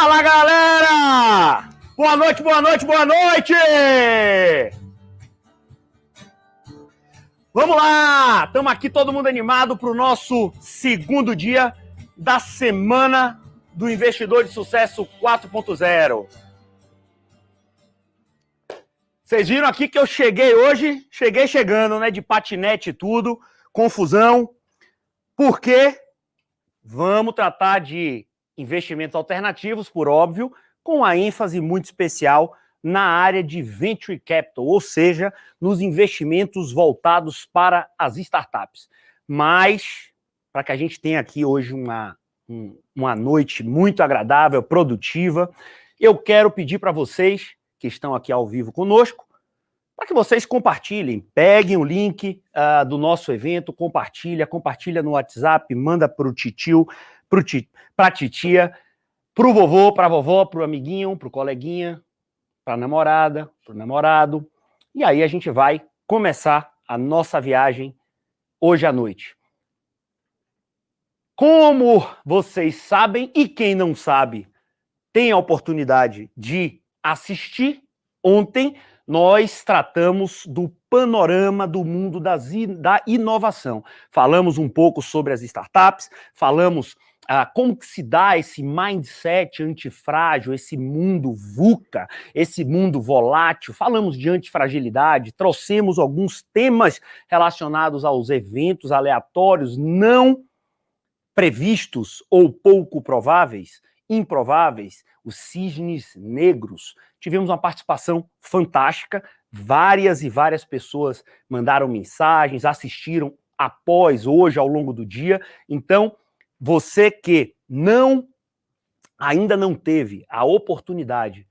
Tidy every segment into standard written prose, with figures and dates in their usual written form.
Fala, galera! Boa noite, boa noite, boa noite! Vamos lá! Estamos aqui todo mundo animado para o nosso segundo dia da Semana do Investidor de Sucesso 4.0. Vocês viram aqui que eu cheguei hoje, chegando, né, de patinete e tudo, confusão, porque vamos tratar de investimentos alternativos, por óbvio, com a ênfase muito especial na área de Venture Capital, ou seja, nos investimentos voltados para as startups. Mas, para que a gente tenha aqui hoje uma noite muito agradável, produtiva, eu quero pedir para vocês que estão aqui ao vivo conosco, para que vocês compartilhem, peguem o link do nosso evento, compartilha no WhatsApp, manda para o titio, para a titia, para o vovô, para a vovó, para o amiguinho, para o coleguinha, para a namorada, para o namorado. E aí a gente vai começar a nossa viagem hoje à noite. Como vocês sabem, e quem não sabe, tem a oportunidade de assistir, ontem nós tratamos do panorama do mundo da inovação. Falamos um pouco sobre as startups, falamos como que se dá esse mindset antifrágil, esse mundo VUCA, esse mundo volátil, falamos de antifragilidade, trouxemos alguns temas relacionados aos eventos aleatórios não previstos ou pouco prováveis, improváveis, os cisnes negros. Tivemos uma participação fantástica, várias e várias pessoas mandaram mensagens, assistiram após, hoje, ao longo do dia. Então, você que ainda não teve a oportunidade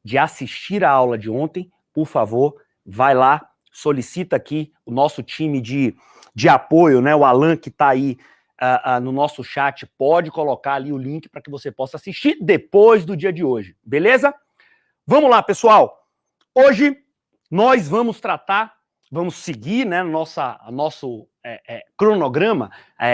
de assistir a aula de ontem, por favor, vai lá, solicita aqui o nosso time de apoio, né? O Alan, que está aí no nosso chat, pode colocar ali o link para que você possa assistir depois do dia de hoje, beleza? Vamos lá, pessoal. Hoje nós vamos seguir, né, nosso cronograma,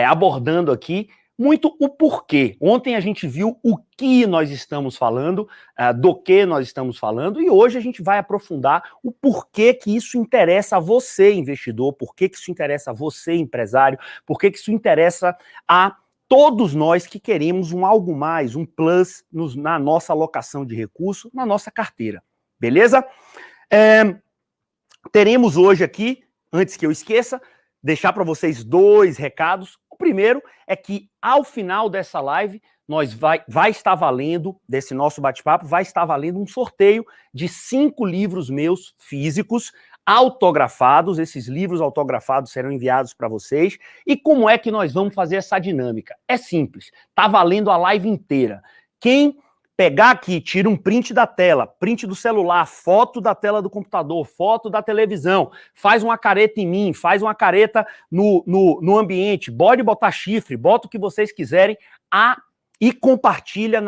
abordando aqui muito o porquê. Ontem a gente viu o que nós estamos falando, do que nós estamos falando, e hoje a gente vai aprofundar o porquê que isso interessa a você, investidor, porquê que isso interessa a você, empresário, porquê que isso interessa a todos nós que queremos um algo mais, um plus na nossa alocação de recursos, na nossa carteira. Beleza? Teremos hoje aqui, antes que eu esqueça, deixar para vocês dois recados. O primeiro é que ao final dessa live, nós vai estar valendo, desse nosso bate-papo, vai estar valendo um sorteio de 5 livros meus físicos, autografados. Esses livros autografados serão enviados para vocês. E como é que nós vamos fazer essa dinâmica? É simples, está valendo a live inteira. Quem pegar aqui, tira um print da tela, print do celular, foto da tela do computador, foto da televisão, faz uma careta em mim, faz uma careta no ambiente, pode botar chifre, bota o que vocês quiserem e compartilha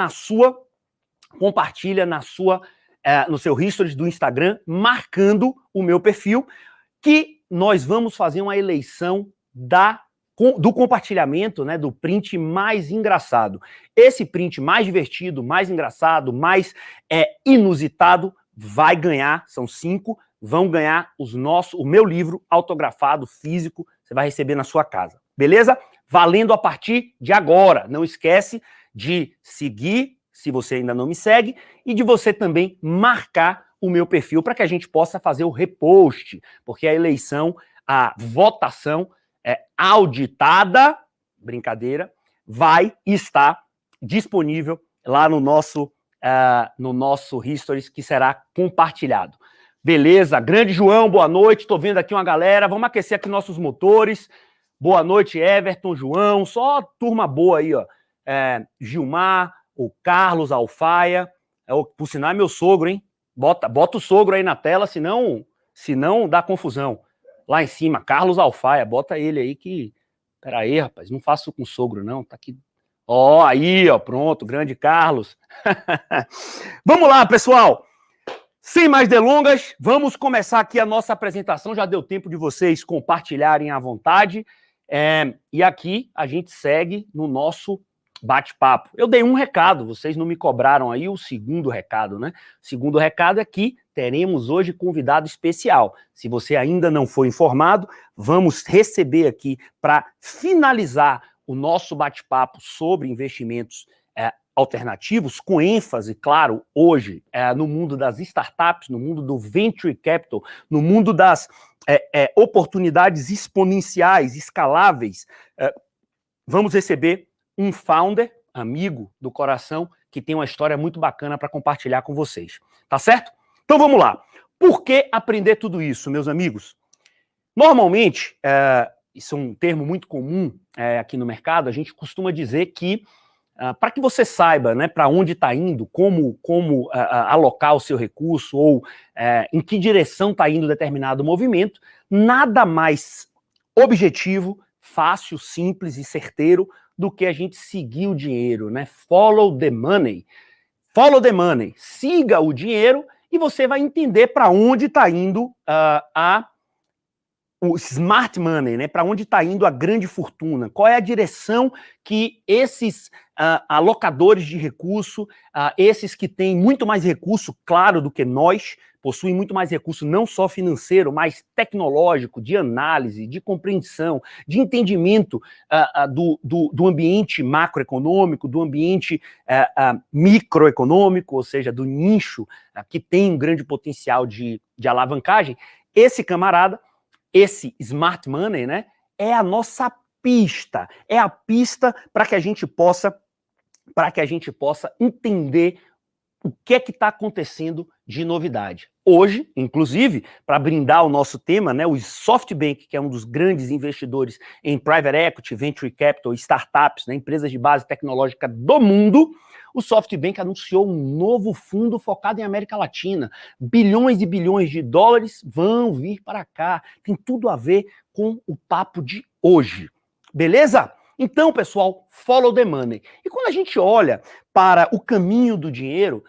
no seu history do Instagram, marcando o meu perfil, que nós vamos fazer uma eleição do compartilhamento, né, do print mais engraçado. Esse print mais divertido, mais engraçado, mais inusitado, vai ganhar, são 5, vão ganhar o meu livro autografado, físico, você vai receber na sua casa, beleza? Valendo a partir de agora. Não esquece de seguir, se você ainda não me segue, e de você também marcar o meu perfil para que a gente possa fazer o repost, porque a votação auditada, brincadeira, vai estar disponível lá no nosso Histories, que será compartilhado. Beleza? Grande João, boa noite, tô vendo aqui uma galera, vamos aquecer aqui nossos motores. Boa noite, Everton, João, só turma boa aí, ó. Gilmar, o Carlos Alfaia, por sinal é meu sogro, hein? Bota o sogro aí na tela, senão dá confusão. Lá em cima, Carlos Alfaia, bota ele aí que... Pera aí, rapaz, não faço com sogro, não, tá aqui. Ó, aí, ó, pronto, grande Carlos. Vamos lá, pessoal. Sem mais delongas, vamos começar aqui a nossa apresentação. Já deu tempo de vocês compartilharem à vontade. E aqui a gente segue no nosso bate-papo. Eu dei um recado, vocês não me cobraram aí o segundo recado, né? O segundo recado é que teremos hoje convidado especial. Se você ainda não foi informado, vamos receber aqui para finalizar o nosso bate-papo sobre investimentos alternativos, com ênfase, claro, hoje, no mundo das startups, no mundo do venture capital, no mundo das oportunidades exponenciais, escaláveis. Vamos receber um founder, amigo do coração, que tem uma história muito bacana para compartilhar com vocês. Tá certo? Então vamos lá. Por que aprender tudo isso, meus amigos? Normalmente, isso é um termo muito comum aqui no mercado, a gente costuma dizer que para que você saiba, né, para onde está indo, como alocar o seu recurso ou em que direção está indo determinado movimento, nada mais objetivo, fácil, simples e certeiro do que a gente seguir o dinheiro, né? Follow the money. Follow the money. Siga o dinheiro e você vai entender para onde está indo o smart money, né? Para onde está indo a grande fortuna? Qual é a direção que esses alocadores de recurso, esses que têm muito mais recurso, claro, do que nós, possuem muito mais recurso não só financeiro, mas tecnológico, de análise, de compreensão, de entendimento do ambiente macroeconômico, do ambiente microeconômico, ou seja, do nicho que tem um grande potencial de alavancagem. Esse camarada, esse smart money, né, é a nossa pista, é a pista para que a gente possa entender o que é que está acontecendo de novidade. Hoje, inclusive, para brindar o nosso tema, né, o SoftBank, que é um dos grandes investidores em private equity, venture capital, startups, né, empresas de base tecnológica do mundo, o SoftBank anunciou um novo fundo focado em América Latina. Bilhões e bilhões de dólares vão vir para cá. Tem tudo a ver com o papo de hoje. Beleza? Então, pessoal, follow the money. E quando a gente olha para o caminho do dinheiro,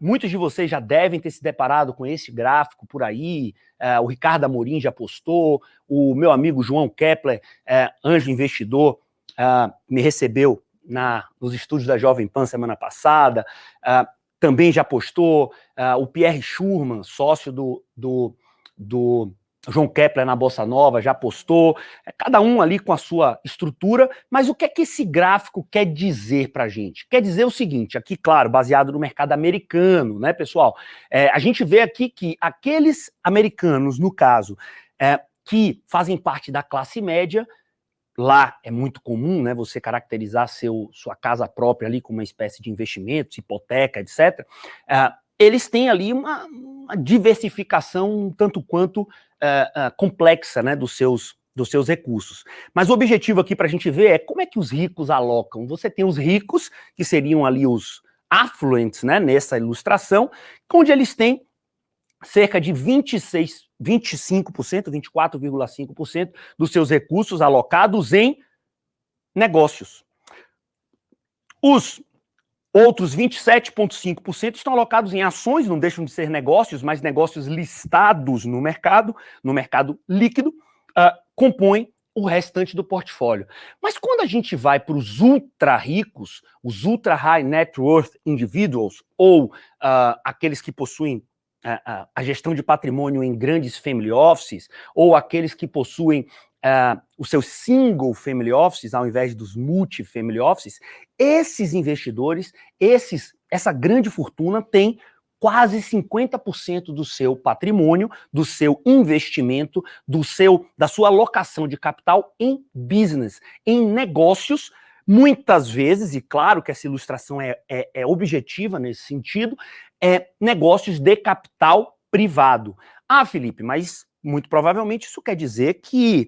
muitos de vocês já devem ter se deparado com esse gráfico por aí, o Ricardo Amorim já postou, o meu amigo João Kepler, anjo investidor, me recebeu nos estúdios da Jovem Pan semana passada, também já postou, o Pierre Schurman, sócio do João Kepler na Bossa Nova, já postou, cada um ali com a sua estrutura, mas o que é que esse gráfico quer dizer pra gente? Quer dizer o seguinte, aqui, claro, baseado no mercado americano, né, pessoal? A gente vê aqui que aqueles americanos, no caso, que fazem parte da classe média, lá é muito comum, né, você caracterizar sua casa própria ali como uma espécie de investimentos, hipoteca, etc., eles têm ali uma diversificação um tanto quanto complexa, né, dos seus recursos. Mas o objetivo aqui para a gente ver é como é que os ricos alocam. Você tem os ricos, que seriam ali os affluents, né, nessa ilustração, onde eles têm cerca de 25%, 24,5% dos seus recursos alocados em negócios. Os outros 27,5% estão alocados em ações, não deixam de ser negócios, mas negócios listados no mercado líquido, compõem o restante do portfólio. Mas quando a gente vai para os ultra ricos, os ultra high net worth individuals, ou aqueles que possuem a gestão de patrimônio em grandes family offices, ou aqueles que possuem os seus single family offices, ao invés dos multi-family offices, esses investidores, essa grande fortuna tem quase 50% do seu patrimônio, do seu investimento, da sua alocação de capital em business, em negócios, muitas vezes, e claro que essa ilustração é objetiva nesse sentido, negócios de capital privado. Felipe, mas muito provavelmente isso quer dizer que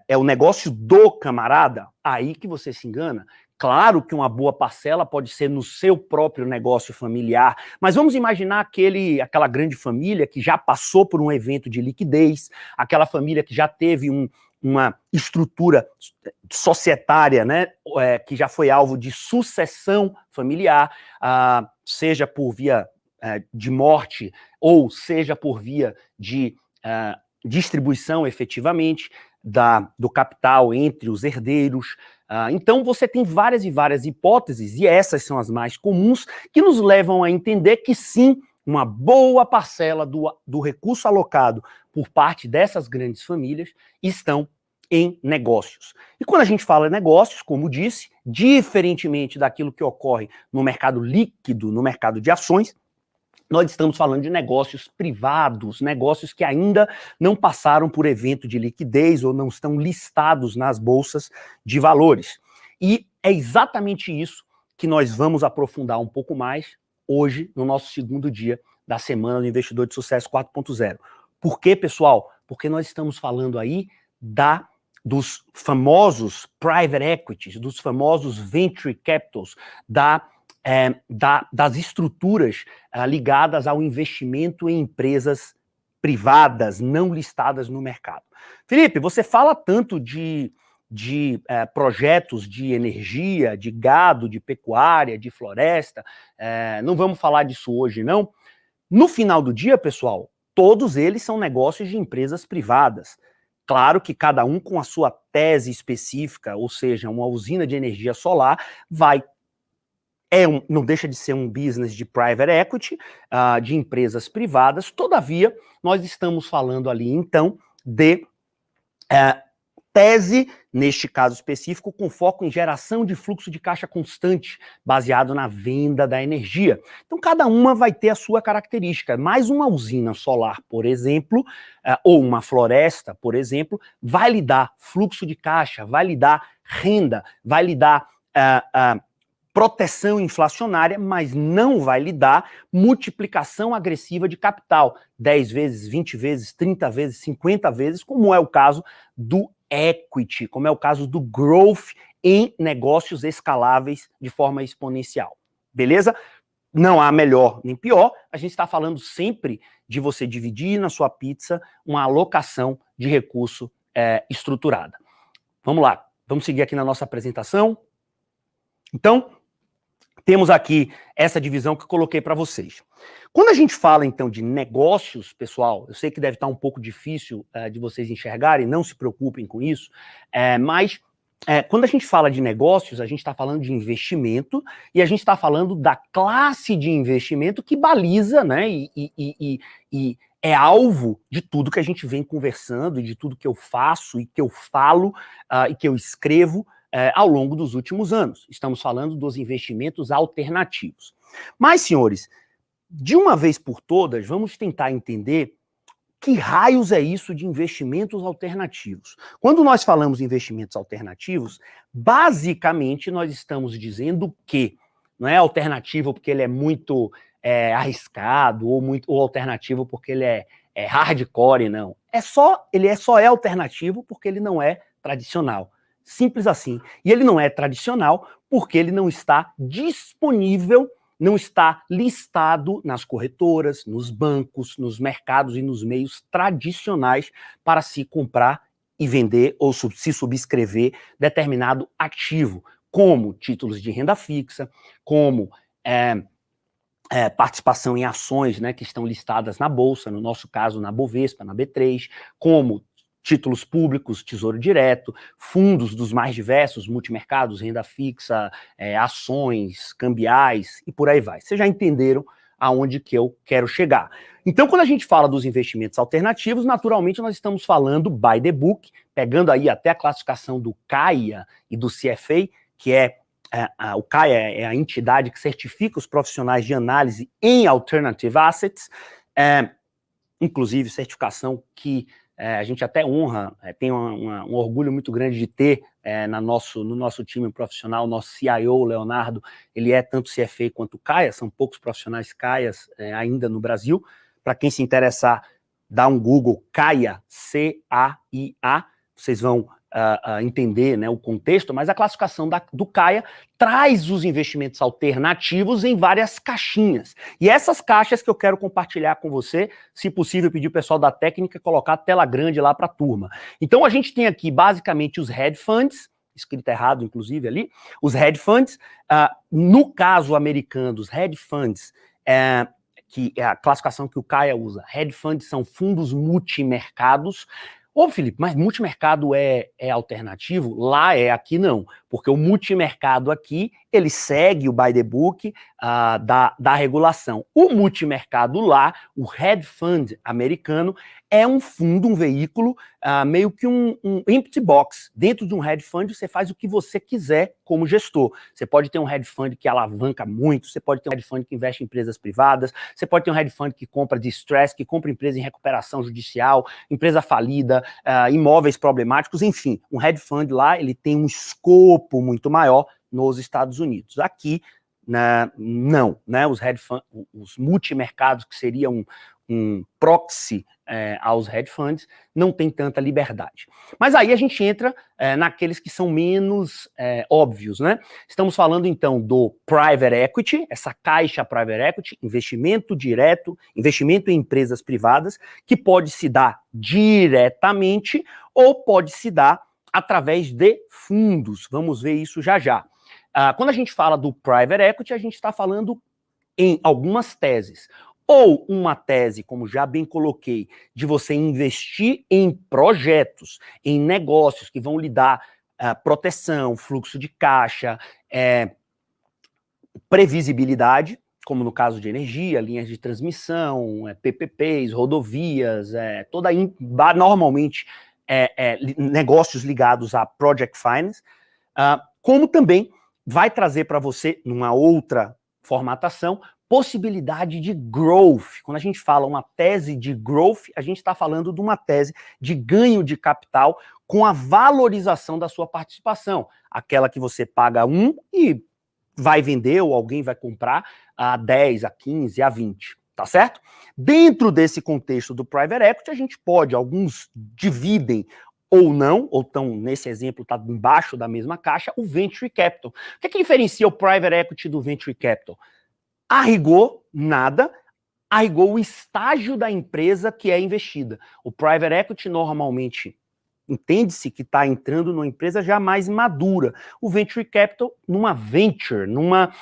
é o negócio do camarada? Aí que você se engana. Claro que uma boa parcela pode ser no seu próprio negócio familiar, mas vamos imaginar aquela grande família que já passou por um evento de liquidez, aquela família que já teve uma estrutura societária, né, que já foi alvo de sucessão familiar, seja por via de morte ou seja por via de distribuição efetivamente do capital entre os herdeiros. Então você tem várias e várias hipóteses, e essas são as mais comuns, que nos levam a entender que sim, uma boa parcela do recurso alocado por parte dessas grandes famílias estão em negócios. E quando a gente fala em negócios, como disse, diferentemente daquilo que ocorre no mercado líquido, no mercado de ações, nós estamos falando de negócios privados, negócios que ainda não passaram por evento de liquidez ou não estão listados nas bolsas de valores. E é exatamente isso que nós vamos aprofundar um pouco mais hoje, no nosso segundo dia da Semana do Investidor de Sucesso 4.0. Por quê, pessoal? Porque nós estamos falando aí dos famosos private equities, dos famosos venture capitals, das estruturas ligadas ao investimento em empresas privadas, não listadas no mercado. Felipe, você fala tanto de projetos de energia, de gado, de pecuária, de floresta, não vamos falar disso hoje, não. No final do dia, pessoal, todos eles são negócios de empresas privadas. Claro que cada um com a sua tese específica, ou seja, uma usina de energia solar, não deixa de ser um business de private equity, de empresas privadas. Todavia, nós estamos falando ali, então, de tese, neste caso específico, com foco em geração de fluxo de caixa constante, baseado na venda da energia. Então, cada uma vai ter a sua característica. Mais uma usina solar, por exemplo, ou uma floresta, por exemplo, vai lhe dar fluxo de caixa, vai lhe dar renda, vai lhe dar proteção inflacionária, mas não vai lhe dar multiplicação agressiva de capital, 10 vezes, 20 vezes, 30 vezes, 50 vezes, como é o caso do equity, como é o caso do growth em negócios escaláveis de forma exponencial. Beleza? Não há melhor nem pior, a gente está falando sempre de você dividir na sua pizza uma alocação de recurso estruturada. Vamos lá, vamos seguir aqui na nossa apresentação. Então, temos aqui essa divisão que eu coloquei para vocês. Quando a gente fala, então, de negócios, pessoal, eu sei que deve estar um pouco difícil de vocês enxergarem, não se preocupem com isso, mas quando a gente fala de negócios, a gente está falando de investimento e a gente está falando da classe de investimento que baliza, né, e é alvo de tudo que a gente vem conversando, de tudo que eu faço e que eu falo e que eu escrevo ao longo dos últimos anos. Estamos falando dos investimentos alternativos. Mas, senhores, de uma vez por todas, vamos tentar entender que raios é isso de investimentos alternativos. Quando nós falamos em investimentos alternativos, basicamente nós estamos dizendo que não é alternativo porque ele é muito arriscado ou alternativo porque ele é hardcore, não. Ele só é alternativo porque ele não é tradicional. Simples assim. E ele não é tradicional porque ele não está disponível, não está listado nas corretoras, nos bancos, nos mercados e nos meios tradicionais para se comprar e vender ou se subscrever determinado ativo, como títulos de renda fixa, como participação em ações, né, que estão listadas na Bolsa, no nosso caso na Bovespa, na B3, como títulos públicos, tesouro direto, fundos dos mais diversos, multimercados, renda fixa, ações, cambiais e por aí vai. Vocês já entenderam aonde que eu quero chegar. Então, quando a gente fala dos investimentos alternativos, naturalmente nós estamos falando by the book, pegando aí até a classificação do CAIA e do CFA, que o CAIA é a entidade que certifica os profissionais de análise em alternative assets, inclusive certificação que a gente até honra, tem um orgulho muito grande de ter no nosso time profissional, nosso CIO, Leonardo, ele é tanto CFA quanto CAIA, são poucos profissionais CAIAs ainda no Brasil. Para quem se interessar, dá um Google CAIA, C-A-I-A, vocês vão entender, né, o contexto, mas a classificação do CAIA traz os investimentos alternativos em várias caixinhas. E essas caixas que eu quero compartilhar com você, se possível pedir o pessoal da técnica colocar a tela grande lá para a turma. Então a gente tem aqui basicamente os hedge funds, escrito errado inclusive ali, os hedge funds, no caso americano, os hedge funds, que é a classificação que o Caia usa. Hedge funds são fundos multimercados. Ô, Felipe, mas multimercado é alternativo? Lá é, aqui não, porque o multimercado aqui, ele segue o by the book da regulação. O multimercado lá, o hedge fund americano, é um fundo, um veículo, meio que um empty box. Dentro de um hedge fund, você faz o que você quiser como gestor. Você pode ter um hedge fund que alavanca muito, você pode ter um hedge fund que investe em empresas privadas, você pode ter um hedge fund que compra distress, que compra empresa em recuperação judicial, empresa falida, imóveis problemáticos, enfim. Um hedge fund lá, ele tem um escopo muito maior nos Estados Unidos. Aqui, não, né? Os hedge funds, os multimercados, que seriam um proxy aos hedge funds, não tem tanta liberdade. Mas aí a gente entra naqueles que são menos óbvios, né? Estamos falando então do private equity, essa caixa private equity, investimento direto, investimento em empresas privadas, que pode se dar diretamente ou pode se dar através de fundos. Vamos ver isso já já. Quando a gente fala do private equity, a gente está falando em algumas teses. Ou uma tese, como já bem coloquei, de você investir em projetos, em negócios que vão lhe dar proteção, fluxo de caixa, previsibilidade, como no caso de energia, linhas de transmissão, PPPs, rodovias, normalmente negócios ligados a project finance, como também vai trazer para você, numa outra formatação, possibilidade de growth. Quando a gente fala uma tese de growth, a gente está falando de uma tese de ganho de capital com a valorização da sua participação. Aquela que você paga 1 e vai vender ou alguém vai comprar a 10, a 15, a 20, tá certo? Dentro desse contexto do private equity, a gente pode, alguns dividem ou não, ou estão, nesse exemplo, está embaixo da mesma caixa, o venture capital. O que diferencia o private equity do venture capital? A rigor, nada. A rigor, o estágio da empresa que é investida. O private equity normalmente entende-se que está entrando numa empresa já mais madura. O venture capital numa venture, numa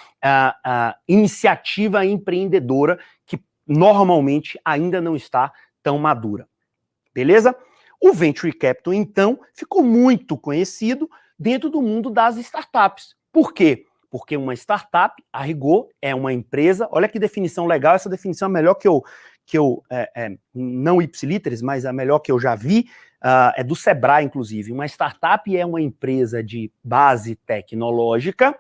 iniciativa empreendedora que normalmente ainda não está tão madura. Beleza? O venture capital, então, ficou muito conhecido dentro do mundo das startups. Por quê? Porque uma startup, a rigor, é uma empresa. Olha que definição legal, essa definição é melhor que eu não ipsiliteris, mas a melhor que eu já vi, é do Sebrae, inclusive. Uma startup é uma empresa de base tecnológica,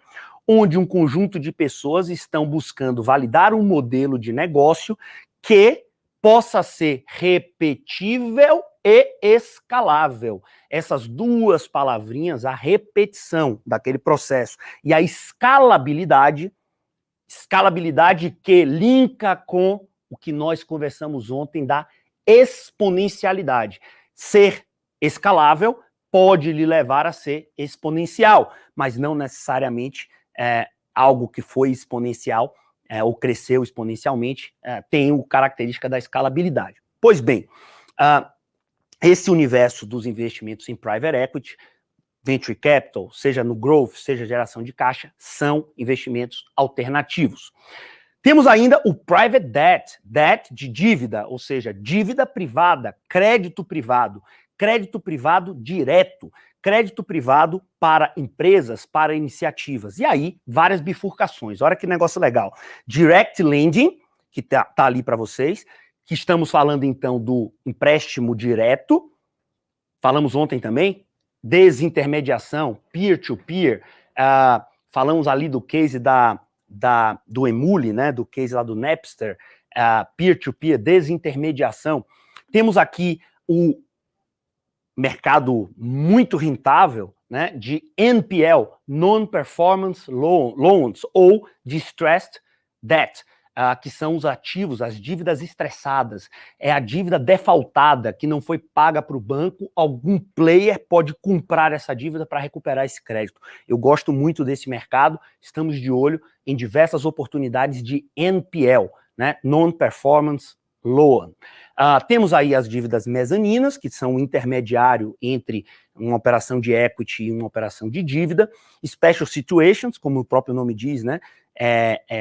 onde um conjunto de pessoas estão buscando validar um modelo de negócio que possa ser repetível e escalável. Essas duas palavrinhas, a repetição daquele processo e a escalabilidade que linka com o que nós conversamos ontem da exponencialidade. Ser escalável pode lhe levar a ser exponencial, mas não necessariamente algo que foi exponencial ou cresceu exponencialmente tem a característica da escalabilidade. Pois bem, esse universo dos investimentos em private equity, venture capital, seja no growth, seja geração de caixa, são investimentos alternativos. Temos ainda o private debt de dívida, ou seja, dívida privada, crédito privado direto, crédito privado para empresas, para iniciativas. E aí, várias bifurcações. Olha que negócio legal. Direct lending, que tá ali para vocês, que estamos falando então do empréstimo direto, falamos ontem também, desintermediação, peer-to-peer, falamos ali do case do Emule, né, do case lá do Napster, peer-to-peer, desintermediação. Temos aqui o mercado muito rentável, né, de NPL, Non-Performance Loans, ou Distressed Debt, que são os ativos, as dívidas estressadas. É a dívida defaultada, que não foi paga para o banco, algum player pode comprar essa dívida para recuperar esse crédito. Eu gosto muito desse mercado, estamos de olho em diversas oportunidades de NPL, né? Non-Performance Loan. Temos aí as dívidas mezaninas, que são o intermediário entre uma operação de equity e uma operação de dívida. Special Situations, como o próprio nome diz, né?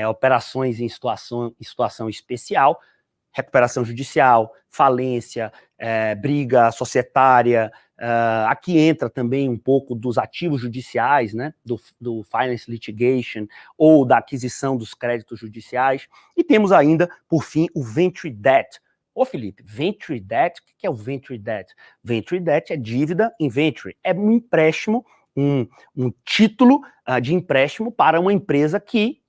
operações em situação especial, recuperação judicial, falência, briga societária. Aqui entra também um pouco dos ativos judiciais, né, do finance litigation ou da aquisição dos créditos judiciais. E temos ainda, por fim, o venture debt. Ô, Felipe, venture debt? O que é o venture debt? Venture debt é dívida em venture, é um empréstimo, um título de empréstimo para uma empresa que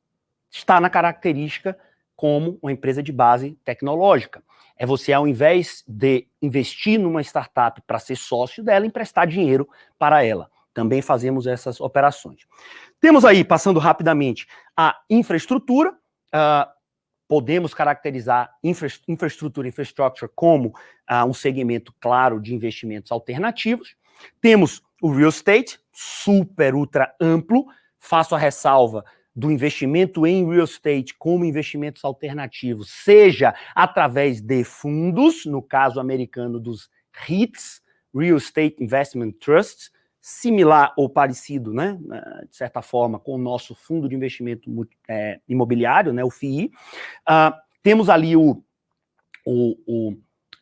está na característica como uma empresa de base tecnológica. É você, ao invés de investir numa startup para ser sócio dela, emprestar dinheiro para ela. Também fazemos essas operações. Temos aí, passando rapidamente, a infraestrutura. Podemos caracterizar infrastructure como um segmento claro de investimentos alternativos. Temos o real estate, super, ultra amplo. Faço a ressalva do investimento em real estate como investimentos alternativos, seja através de fundos, no caso americano dos REITs, Real Estate Investment Trusts, similar ou parecido, né, de certa forma, com o nosso fundo de investimento imobiliário, né, o FII. Temos ali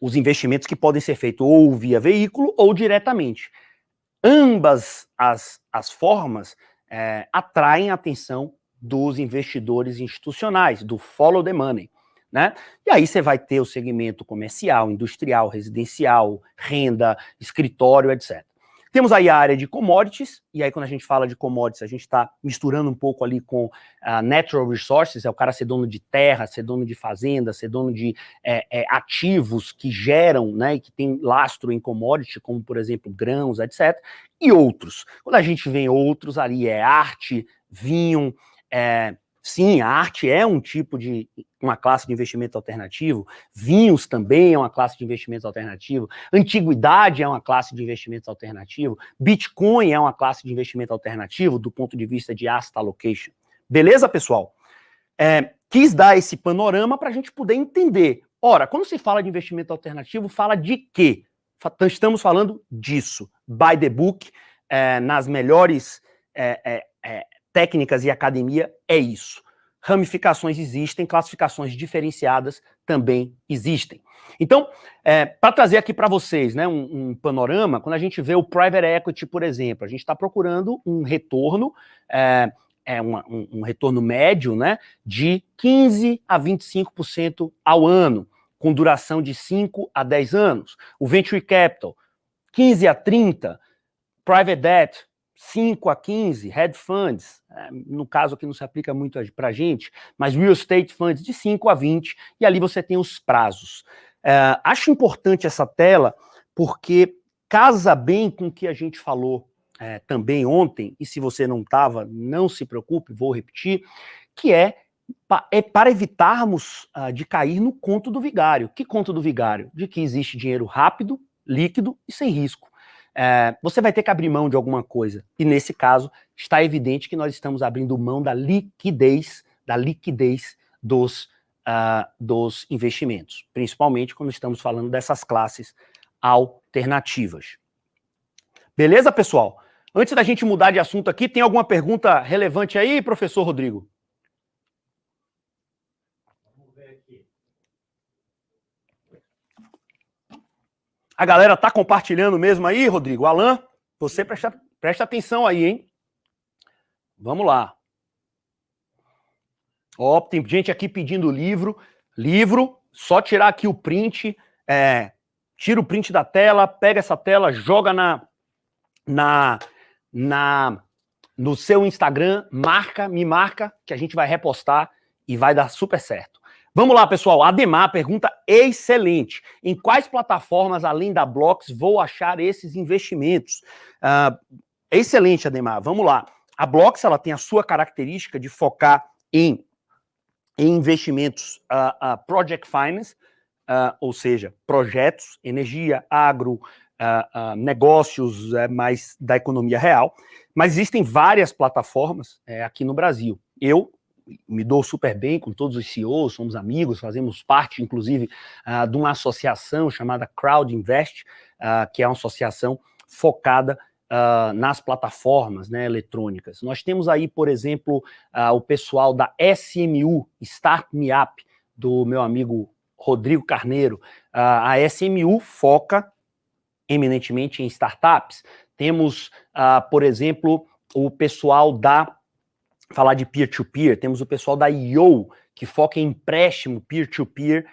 os investimentos que podem ser feitos ou via veículo ou diretamente. Ambas as formas atraem a atenção dos investidores institucionais, do follow the money, né? E aí você vai ter o segmento comercial, industrial, residencial, renda, escritório, etc. Temos aí a área de commodities, e aí quando a gente fala de commodities, a gente está misturando um pouco ali com natural resources, é o cara ser dono de terra, ser dono de fazenda, ser dono de ativos que geram, né, e que tem lastro em commodity, como por exemplo grãos, etc. E outros. Quando a gente vê outros ali, arte, vinho. Sim, a arte é um tipo de, uma classe de investimento alternativo, vinhos também é uma classe de investimento alternativo, antiguidade é uma classe de investimento alternativo, Bitcoin é uma classe de investimento alternativo do ponto de vista de asset allocation. Beleza, pessoal? Quis dar esse panorama para a gente poder entender. Ora, quando se fala de investimento alternativo, fala de quê? Estamos falando disso, by the book, nas melhores técnicas e academia, é isso. Ramificações existem, classificações diferenciadas também existem. Então, para trazer aqui para vocês, né, um panorama, quando a gente vê o private equity, por exemplo, a gente está procurando um retorno, um retorno médio, né, de 15% a 25% ao ano, com duração de 5 a 10 anos. O venture capital, 15 a 30%, private debt, 5 a 15, hedge funds, no caso aqui não se aplica muito para a gente, mas real estate funds de 5 a 20, e ali você tem os prazos. Acho importante essa tela, porque casa bem com o que a gente falou também ontem, e se você não estava, não se preocupe, vou repetir, que é para evitarmos de cair no conto do vigário. Que conto do vigário? De que existe dinheiro rápido, líquido e sem risco. Você vai ter que abrir mão de alguma coisa. E nesse caso, está evidente que nós estamos abrindo mão da liquidez dos investimentos, principalmente quando estamos falando dessas classes alternativas. Beleza, pessoal? Antes da gente mudar de assunto aqui, tem alguma pergunta relevante aí, professor Rodrigo? A galera tá compartilhando mesmo aí, Rodrigo? Alan, você presta atenção aí, hein? Vamos lá. Ó, tem gente aqui pedindo livro. Livro, só tirar aqui o print, tira o print da tela, pega essa tela, joga no seu Instagram, me marca, que a gente vai repostar e vai dar super certo. Vamos lá, pessoal. Ademar, pergunta excelente. Em quais plataformas, além da Blocks, vou achar esses investimentos? Excelente, Ademar. Vamos lá. A Blocks, ela tem a sua característica de focar em investimentos project finance, ou seja, projetos, energia, agro, negócios mais da economia real. Mas existem várias plataformas aqui no Brasil. Eu me dou super bem com todos os CEOs, somos amigos, fazemos parte, inclusive, de uma associação chamada Crowd Invest, que é uma associação focada nas plataformas, né, eletrônicas. Nós temos aí, por exemplo, o pessoal da SMU, Start Me Up, do meu amigo Rodrigo Carneiro. A SMU foca eminentemente em startups. Temos, por exemplo, o pessoal falar de peer-to-peer, temos o pessoal da IO, que foca em empréstimo peer-to-peer,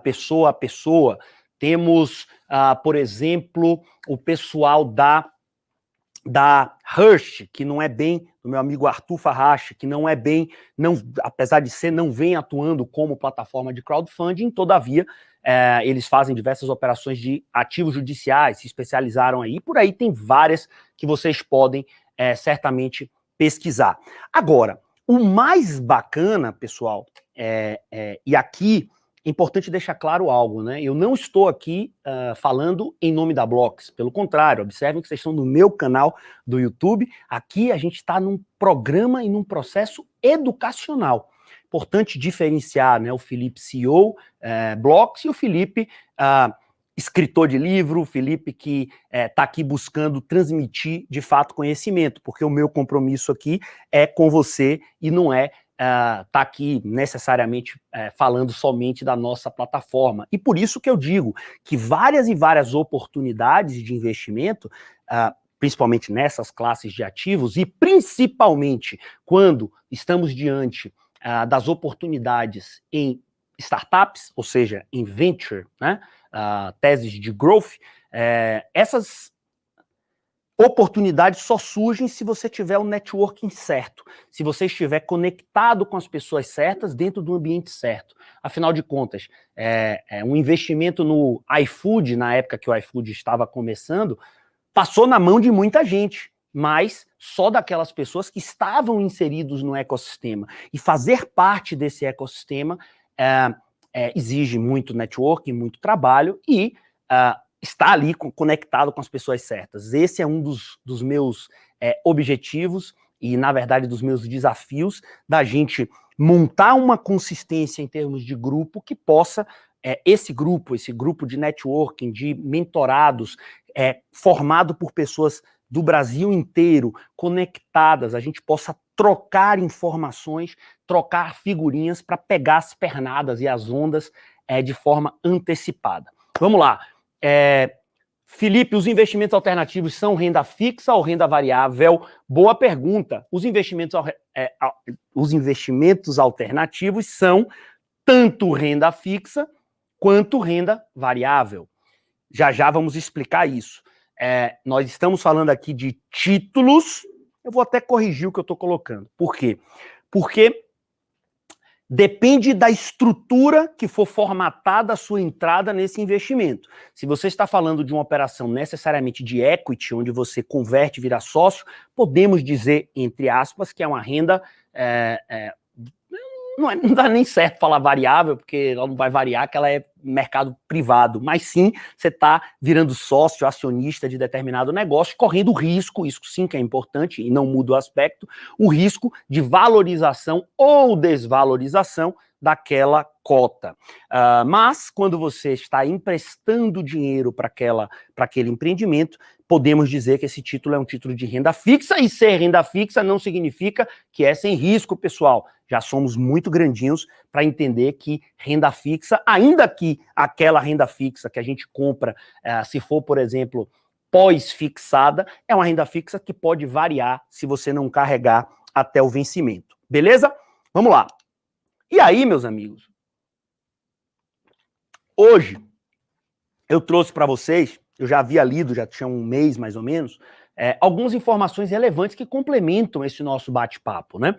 pessoa a pessoa. Temos, por exemplo, o pessoal da Hirsch, que não é bem, do meu amigo Arthur Farrache, que não é bem, apesar de ser, não vem atuando como plataforma de crowdfunding, todavia, eles fazem diversas operações de ativos judiciais, se especializaram aí, por aí tem várias que vocês podem certamente pesquisar. Agora, o mais bacana, pessoal, e aqui é importante deixar claro algo, né? Eu não estou aqui falando em nome da Blox, pelo contrário, observem que vocês estão no meu canal do YouTube. Aqui a gente está num programa e num processo educacional. Importante diferenciar, né? O Felipe CEO Blox e o Felipe escritor de livro, o Felipe que está aqui buscando transmitir de fato conhecimento, porque o meu compromisso aqui é com você e não é tá aqui necessariamente falando somente da nossa plataforma. E por isso que eu digo que várias e várias oportunidades de investimento, principalmente nessas classes de ativos, e principalmente quando estamos diante das oportunidades em startups, ou seja, em venture, né, teses de growth, essas oportunidades só surgem se você tiver o networking certo, se você estiver conectado com as pessoas certas dentro do ambiente certo. Afinal de contas, um investimento no iFood, na época que o iFood estava começando, passou na mão de muita gente, mas só daquelas pessoas que estavam inseridos no ecossistema. E fazer parte desse ecossistema exige muito networking, muito trabalho e está ali conectado com as pessoas certas. Esse é um dos meus objetivos e, na verdade, dos meus desafios, da gente montar uma consistência em termos de grupo que possa, esse grupo de networking, de mentorados, formado por pessoas do Brasil inteiro, conectadas, a gente possa trocar informações, trocar figurinhas para pegar as pernadas e as ondas de forma antecipada. Vamos lá. Felipe, os investimentos alternativos são renda fixa ou renda variável? Boa pergunta. Os investimentos alternativos são tanto renda fixa quanto renda variável. Já vamos explicar isso. Nós estamos falando aqui de títulos. Eu vou até corrigir o que eu estou colocando. Por quê? Porque depende da estrutura que for formatada a sua entrada nesse investimento. Se você está falando de uma operação necessariamente de equity, onde você converte e vira sócio, podemos dizer, entre aspas, que é uma renda... não dá nem certo falar variável, porque ela não vai variar, que ela é mercado privado, mas sim, você está virando sócio, acionista de determinado negócio, correndo risco, isso sim que é importante, e não muda o aspecto, o risco de valorização ou desvalorização daquela cota. Mas, quando você está emprestando dinheiro para aquele empreendimento, podemos dizer que esse título é um título de renda fixa, e ser renda fixa não significa que é sem risco, pessoal. Já somos muito grandinhos para entender que renda fixa, ainda que aquela renda fixa que a gente compra, se for, por exemplo, pós-fixada, é uma renda fixa que pode variar se você não carregar até o vencimento. Beleza? Vamos lá. E aí, meus amigos, hoje eu trouxe para vocês, eu já havia lido, já tinha um mês mais ou menos, algumas informações relevantes que complementam esse nosso bate-papo, né?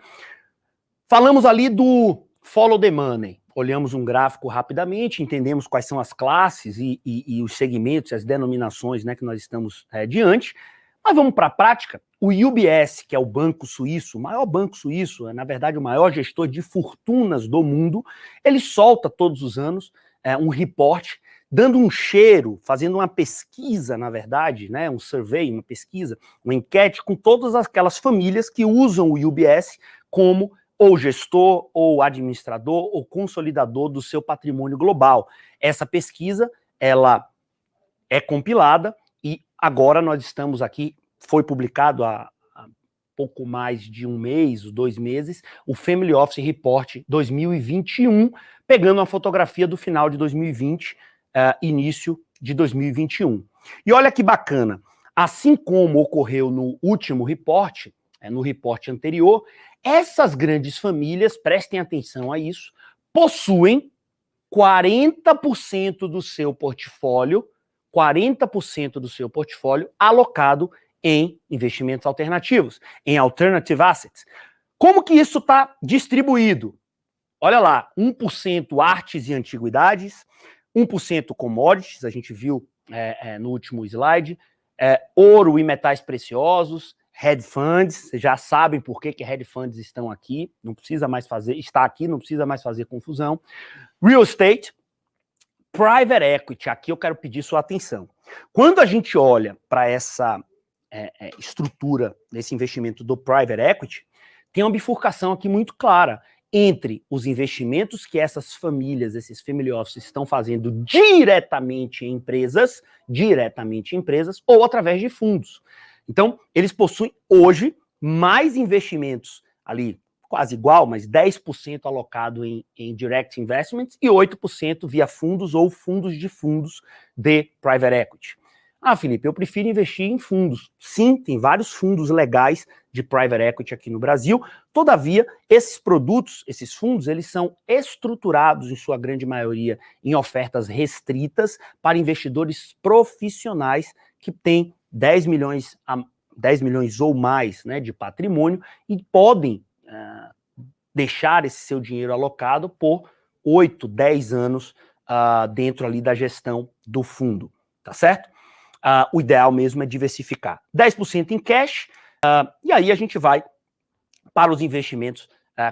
Falamos ali do follow the money, olhamos um gráfico rapidamente, entendemos quais são as classes e os segmentos, as denominações, né, que nós estamos diante, mas vamos para a prática. O UBS, que é o banco suíço, o maior banco suíço, na verdade o maior gestor de fortunas do mundo, ele solta todos os anos um report, dando um cheiro, fazendo uma pesquisa, na verdade, né, um survey, uma pesquisa, uma enquete com todas aquelas famílias que usam o UBS como ou gestor, ou administrador, ou consolidador do seu patrimônio global. Essa pesquisa, ela é compilada e agora nós estamos aqui foi publicado há pouco mais de um mês, 2 meses, o Family Office Report 2021, pegando uma fotografia do final de 2020, início de 2021. E olha que bacana, assim como ocorreu no último report, no report anterior, essas grandes famílias, prestem atenção a isso, possuem 40% do seu portfólio, 40% do seu portfólio alocado em investimentos alternativos, em alternative assets. Como que isso está distribuído? Olha lá, 1% artes e antiguidades, 1% commodities, a gente viu no último slide, ouro e metais preciosos, hedge funds, vocês já sabem por que hedge funds estão aqui, não precisa mais fazer, está aqui, não precisa mais fazer confusão. Real estate, private equity, aqui eu quero pedir sua atenção. Quando a gente olha para essa estrutura desse investimento do private equity, tem uma bifurcação aqui muito clara entre os investimentos que essas famílias, esses family offices estão fazendo diretamente em empresas, ou através de fundos. Então, eles possuem hoje mais investimentos ali, quase igual, mas 10% alocado em direct investments e 8% via fundos ou fundos de private equity. Ah, Felipe, eu prefiro investir em fundos. Sim, tem vários fundos legais de private equity aqui no Brasil. Todavia, esses produtos, esses fundos, eles são estruturados, em sua grande maioria, em ofertas restritas para investidores profissionais que têm 10 milhões ou mais, né, de patrimônio e podem deixar esse seu dinheiro alocado por 8, 10 anos dentro ali da gestão do fundo, tá certo? O ideal mesmo é diversificar. 10% em cash, e aí a gente vai para os investimentos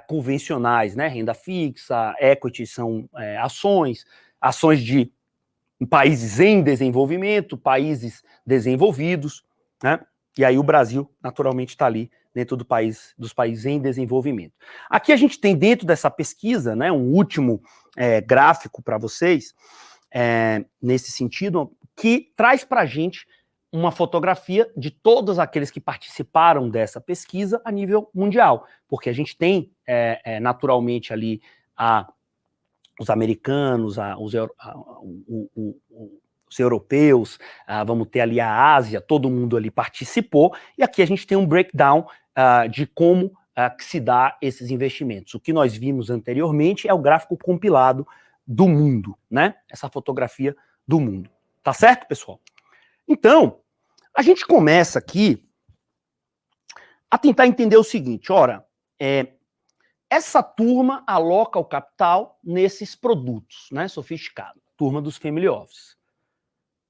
convencionais, né? Renda fixa, equity são ações de países em desenvolvimento, países desenvolvidos, né? E aí o Brasil, naturalmente, está ali dentro dos países em desenvolvimento. Aqui a gente tem dentro dessa pesquisa, né, um último gráfico para vocês, nesse sentido, que traz para a gente uma fotografia de todos aqueles que participaram dessa pesquisa a nível mundial, porque a gente tem, naturalmente, ali os americanos, os europeus, vamos ter ali a Ásia, todo mundo ali participou, e aqui a gente tem um breakdown de como que se dá esses investimentos. O que nós vimos anteriormente é o gráfico compilado do mundo, né? Essa fotografia do mundo. Tá certo, pessoal? Então, a gente começa aqui a tentar entender o seguinte, ora, essa turma aloca o capital nesses produtos, né, sofisticados, turma dos family office.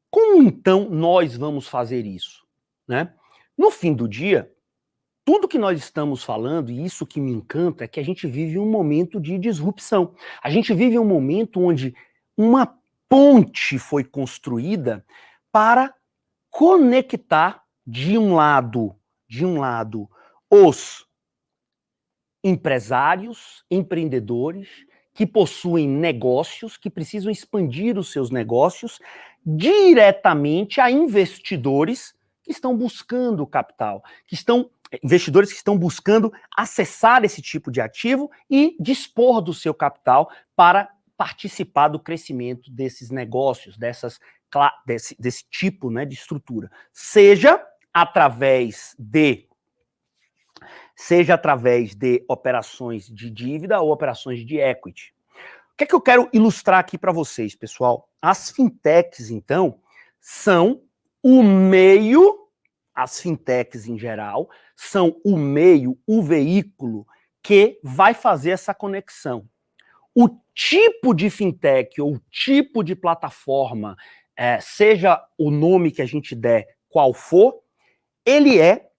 Como então nós vamos fazer isso, né? No fim do dia, tudo que nós estamos falando, e isso que me encanta, é que a gente vive um momento de disrupção. A gente vive um momento onde uma ponte foi construída para conectar de um lado os empresários, empreendedores que possuem negócios, que precisam expandir os seus negócios diretamente a investidores que estão buscando capital, investidores que estão buscando acessar esse tipo de ativo e dispor do seu capital para participar do crescimento desses negócios, desse tipo, né, de estrutura, seja através de operações de dívida ou operações de equity. O que é que eu quero ilustrar aqui para vocês, pessoal? As fintechs, então, são o meio, as fintechs em geral, são o meio, o veículo que vai fazer essa conexão. O tipo de fintech ou o tipo de plataforma, seja o nome que a gente der qual for, ele é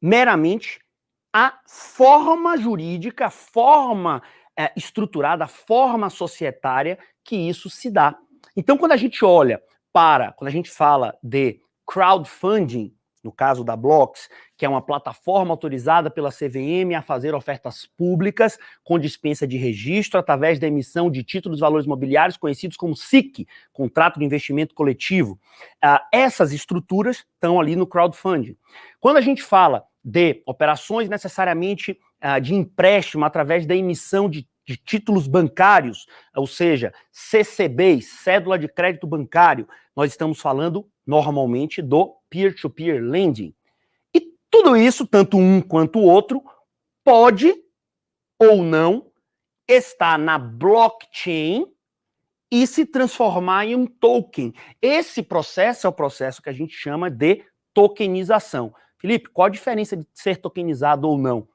meramente a forma jurídica, a forma estruturada, a forma societária que isso se dá. Então, quando a gente fala de crowdfunding, no caso da Blocks, que é uma plataforma autorizada pela CVM a fazer ofertas públicas com dispensa de registro através da emissão de títulos de valores imobiliários conhecidos como SIC, Contrato de Investimento Coletivo. Essas estruturas estão ali no crowdfunding. Quando a gente fala de operações necessariamente de empréstimo através da emissão de títulos bancários, ou seja, CCBs, cédula de crédito bancário, nós estamos falando normalmente do peer-to-peer lending. E tudo isso, tanto um quanto o outro, pode ou não estar na blockchain e se transformar em um token. Esse processo é o processo que a gente chama de tokenização. Felipe, qual a diferença de ser tokenizado ou não?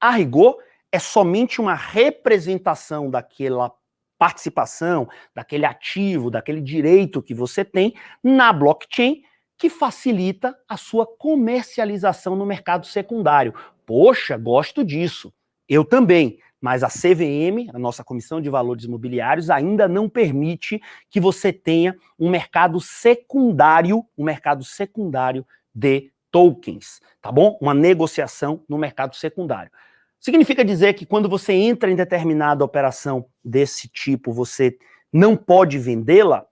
A rigor, é somente uma representação daquela participação, daquele ativo, daquele direito que você tem na blockchain, que facilita a sua comercialização no mercado secundário. Poxa, gosto disso. Eu também. Mas a CVM, a nossa Comissão de Valores Imobiliários, ainda não permite que você tenha um mercado secundário de tokens, tá bom? Uma negociação no mercado secundário. Significa dizer que quando você entra em determinada operação desse tipo, você não pode vendê-la?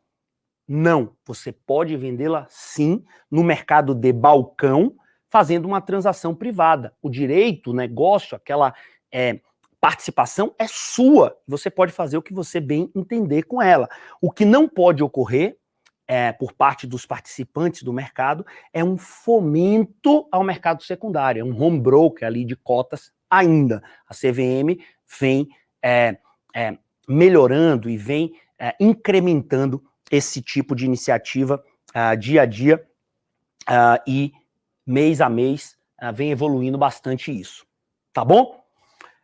Não, você pode vendê-la sim no mercado de balcão, fazendo uma transação privada. O direito, o negócio, aquela participação é sua. Você pode fazer o que você bem entender com ela. O que não pode ocorrer por parte dos participantes do mercado é um fomento ao mercado secundário, é um home broker ali de cotas ainda. A CVM vem melhorando e vem incrementando esse tipo de iniciativa dia a dia e mês a mês vem evoluindo bastante isso. Tá bom?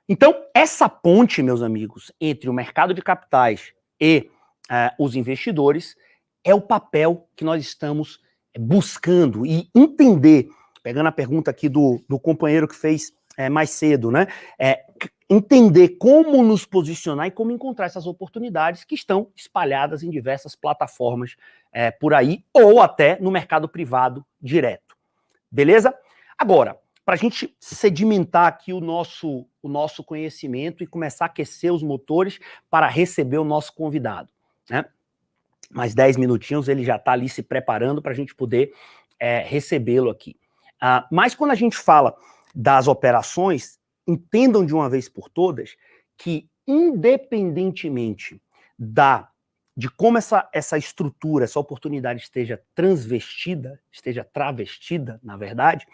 Então, essa ponte, meus amigos, entre o mercado de capitais e os investidores é o papel que nós estamos buscando e entender, pegando a pergunta aqui do companheiro que fez mais cedo, né? Entender como nos posicionar e como encontrar essas oportunidades que estão espalhadas em diversas plataformas por aí, ou até no mercado privado direto. Beleza? Agora, para a gente sedimentar aqui o nosso conhecimento e começar a aquecer os motores para receber o nosso convidado, né? Mais 10 minutinhos, ele já está ali se preparando para a gente poder recebê-lo aqui. Mas quando a gente fala das operações, entendam de uma vez por todas que, independentemente de como essa estrutura, essa oportunidade esteja travestida, na verdade,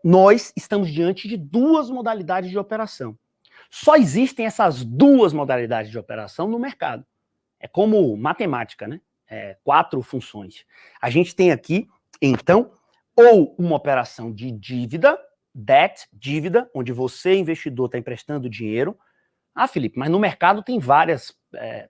nós estamos diante de duas modalidades de operação. Só existem essas duas modalidades de operação no mercado. É como matemática, né? 4 funções. A gente tem aqui, então, ou uma operação de dívida, dívida, onde você, investidor, está emprestando dinheiro. Felipe, mas no mercado tem várias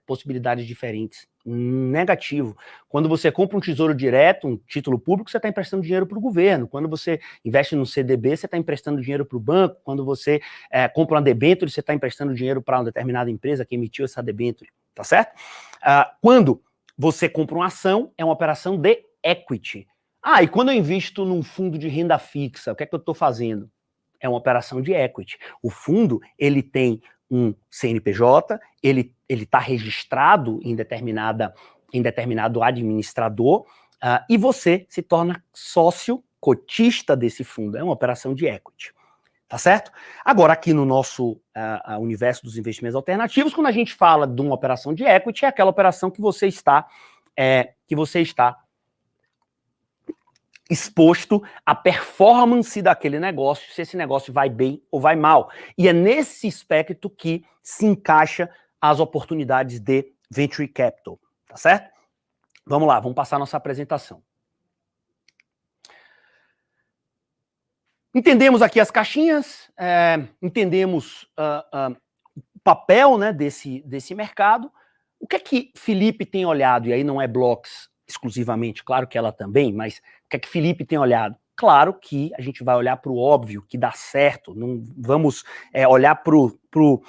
possibilidades diferentes. Negativo. Quando você compra um tesouro direto, um título público, você está emprestando dinheiro para o governo. Quando você investe no CDB, você está emprestando dinheiro para o banco. Quando você compra uma debênture, você está emprestando dinheiro para uma determinada empresa que emitiu essa debênture. Tá certo? Quando você compra uma ação, é uma operação de equity. E quando eu invisto num fundo de renda fixa, o que é que eu estou fazendo? É uma operação de equity. O fundo, ele tem um CNPJ, ele está registrado em determinado administrador, e você se torna sócio cotista desse fundo. É uma operação de equity. Tá certo? Agora, aqui no nosso universo dos investimentos alternativos, quando a gente fala de uma operação de equity, é aquela operação que você está exposto à performance daquele negócio, se esse negócio vai bem ou vai mal. E é nesse espectro que se encaixa as oportunidades de venture capital. Tá certo? Vamos lá, vamos passar a nossa apresentação. Entendemos aqui as caixinhas, entendemos o papel, né, desse mercado. O que é que Felipe tem olhado? E aí não é Blocks exclusivamente, claro que ela também, mas o que é que Felipe tem olhado? Claro que a gente vai olhar para o óbvio, que dá certo, não vamos olhar para o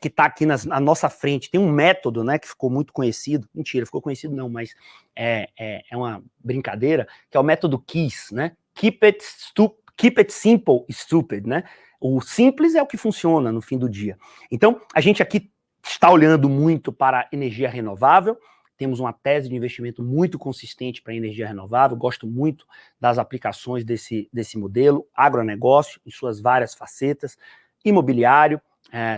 que está aqui na nossa frente. Tem um método, né, que ficou muito conhecido, mentira, ficou conhecido não, mas é uma brincadeira, que é o método KISS, né? keep it simple, stupid, né? O simples é o que funciona no fim do dia. Então, a gente aqui está olhando muito para energia renovável, temos uma tese de investimento muito consistente para energia renovável, gosto muito das aplicações desse modelo, agronegócio, em suas várias facetas, imobiliário,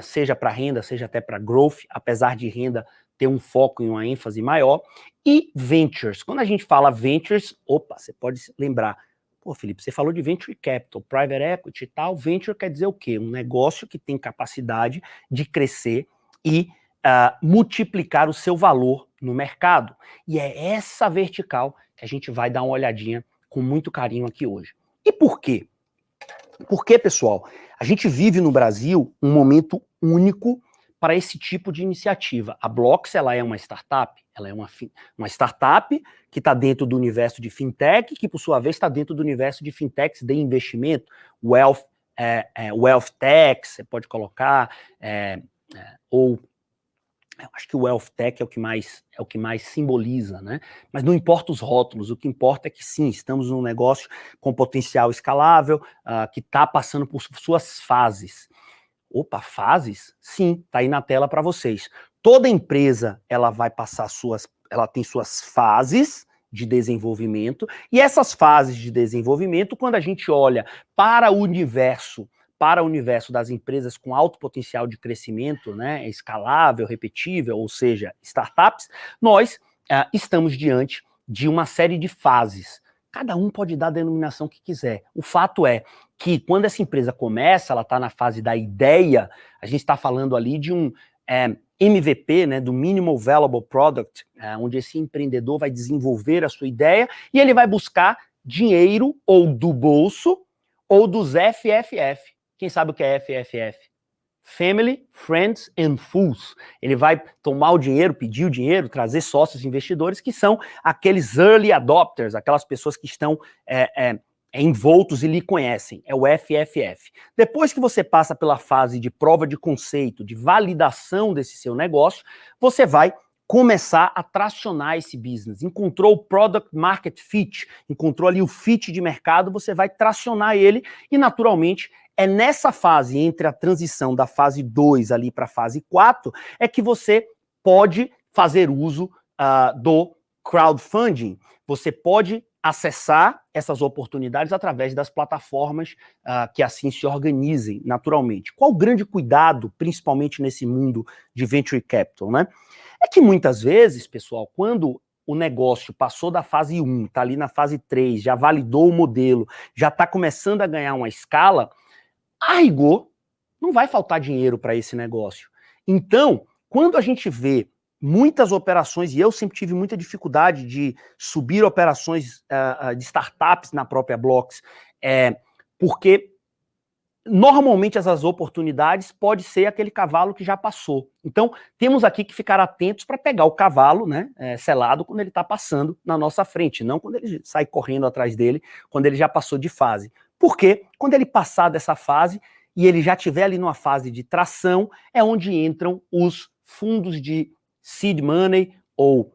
seja para renda, seja até para growth, apesar de renda ter um foco em uma ênfase maior, e ventures. Quando a gente fala ventures, você pode lembrar, pô, Felipe, você falou de venture capital, private equity e tal, venture quer dizer o quê? Um negócio que tem capacidade de crescer e multiplicar o seu valor no mercado. E é essa vertical que a gente vai dar uma olhadinha com muito carinho aqui hoje. E por quê? Porque, pessoal, a gente vive no Brasil um momento único para esse tipo de iniciativa. A Blocks, ela é uma startup, ela é uma startup que está dentro do universo de fintech, que por sua vez está dentro do universo de fintechs de investimento, wealth tech, você pode colocar, ou eu acho que o wealth tech é o que mais simboliza, né? Mas não importa os rótulos, o que importa é que sim, estamos num negócio com potencial escalável, que está passando por suas fases. Fases? Sim, tá aí na tela para vocês. Toda empresa, ela vai passar ela tem suas fases de desenvolvimento, e essas fases de desenvolvimento, quando a gente olha para o universo das empresas com alto potencial de crescimento, né, escalável, repetível, ou seja, startups, nós estamos diante de uma série de fases. Cada um pode dar a denominação que quiser. O fato é que quando essa empresa começa, ela está na fase da ideia, a gente está falando ali de um MVP, né, do Minimal Valuable Product, onde esse empreendedor vai desenvolver a sua ideia e ele vai buscar dinheiro ou do bolso ou dos FFF. Quem sabe o que é FFF? Family, Friends and Fools. Ele vai tomar o dinheiro, pedir o dinheiro, trazer sócios investidores, que são aqueles early adopters, aquelas pessoas que estão envoltos e lhe conhecem. É o FFF. Depois que você passa pela fase de prova de conceito, de validação desse seu negócio, você vai começar a tracionar esse business. Encontrou o product market fit, encontrou ali o fit de mercado, você vai tracionar ele e, naturalmente, é nessa fase, entre a transição da fase 2 ali para a fase 4, é que você pode fazer uso do crowdfunding. Você pode acessar essas oportunidades através das plataformas que assim se organizem naturalmente. Qual o grande cuidado, principalmente nesse mundo de venture capital, né? É que muitas vezes, pessoal, quando o negócio passou da fase 1, está ali na fase 3, já validou o modelo, já está começando a ganhar uma escala, a rigor, não vai faltar dinheiro para esse negócio. Então, quando a gente vê muitas operações, e eu sempre tive muita dificuldade de subir operações de startups na própria Blocks, porque normalmente essas oportunidades pode ser aquele cavalo que já passou. Então, temos aqui que ficar atentos para pegar o cavalo, né, selado quando ele está passando na nossa frente, não quando ele sai correndo atrás dele, quando ele já passou de fase. Porque quando ele passar dessa fase e ele já estiver ali numa fase de tração, é onde entram os fundos de seed money, ou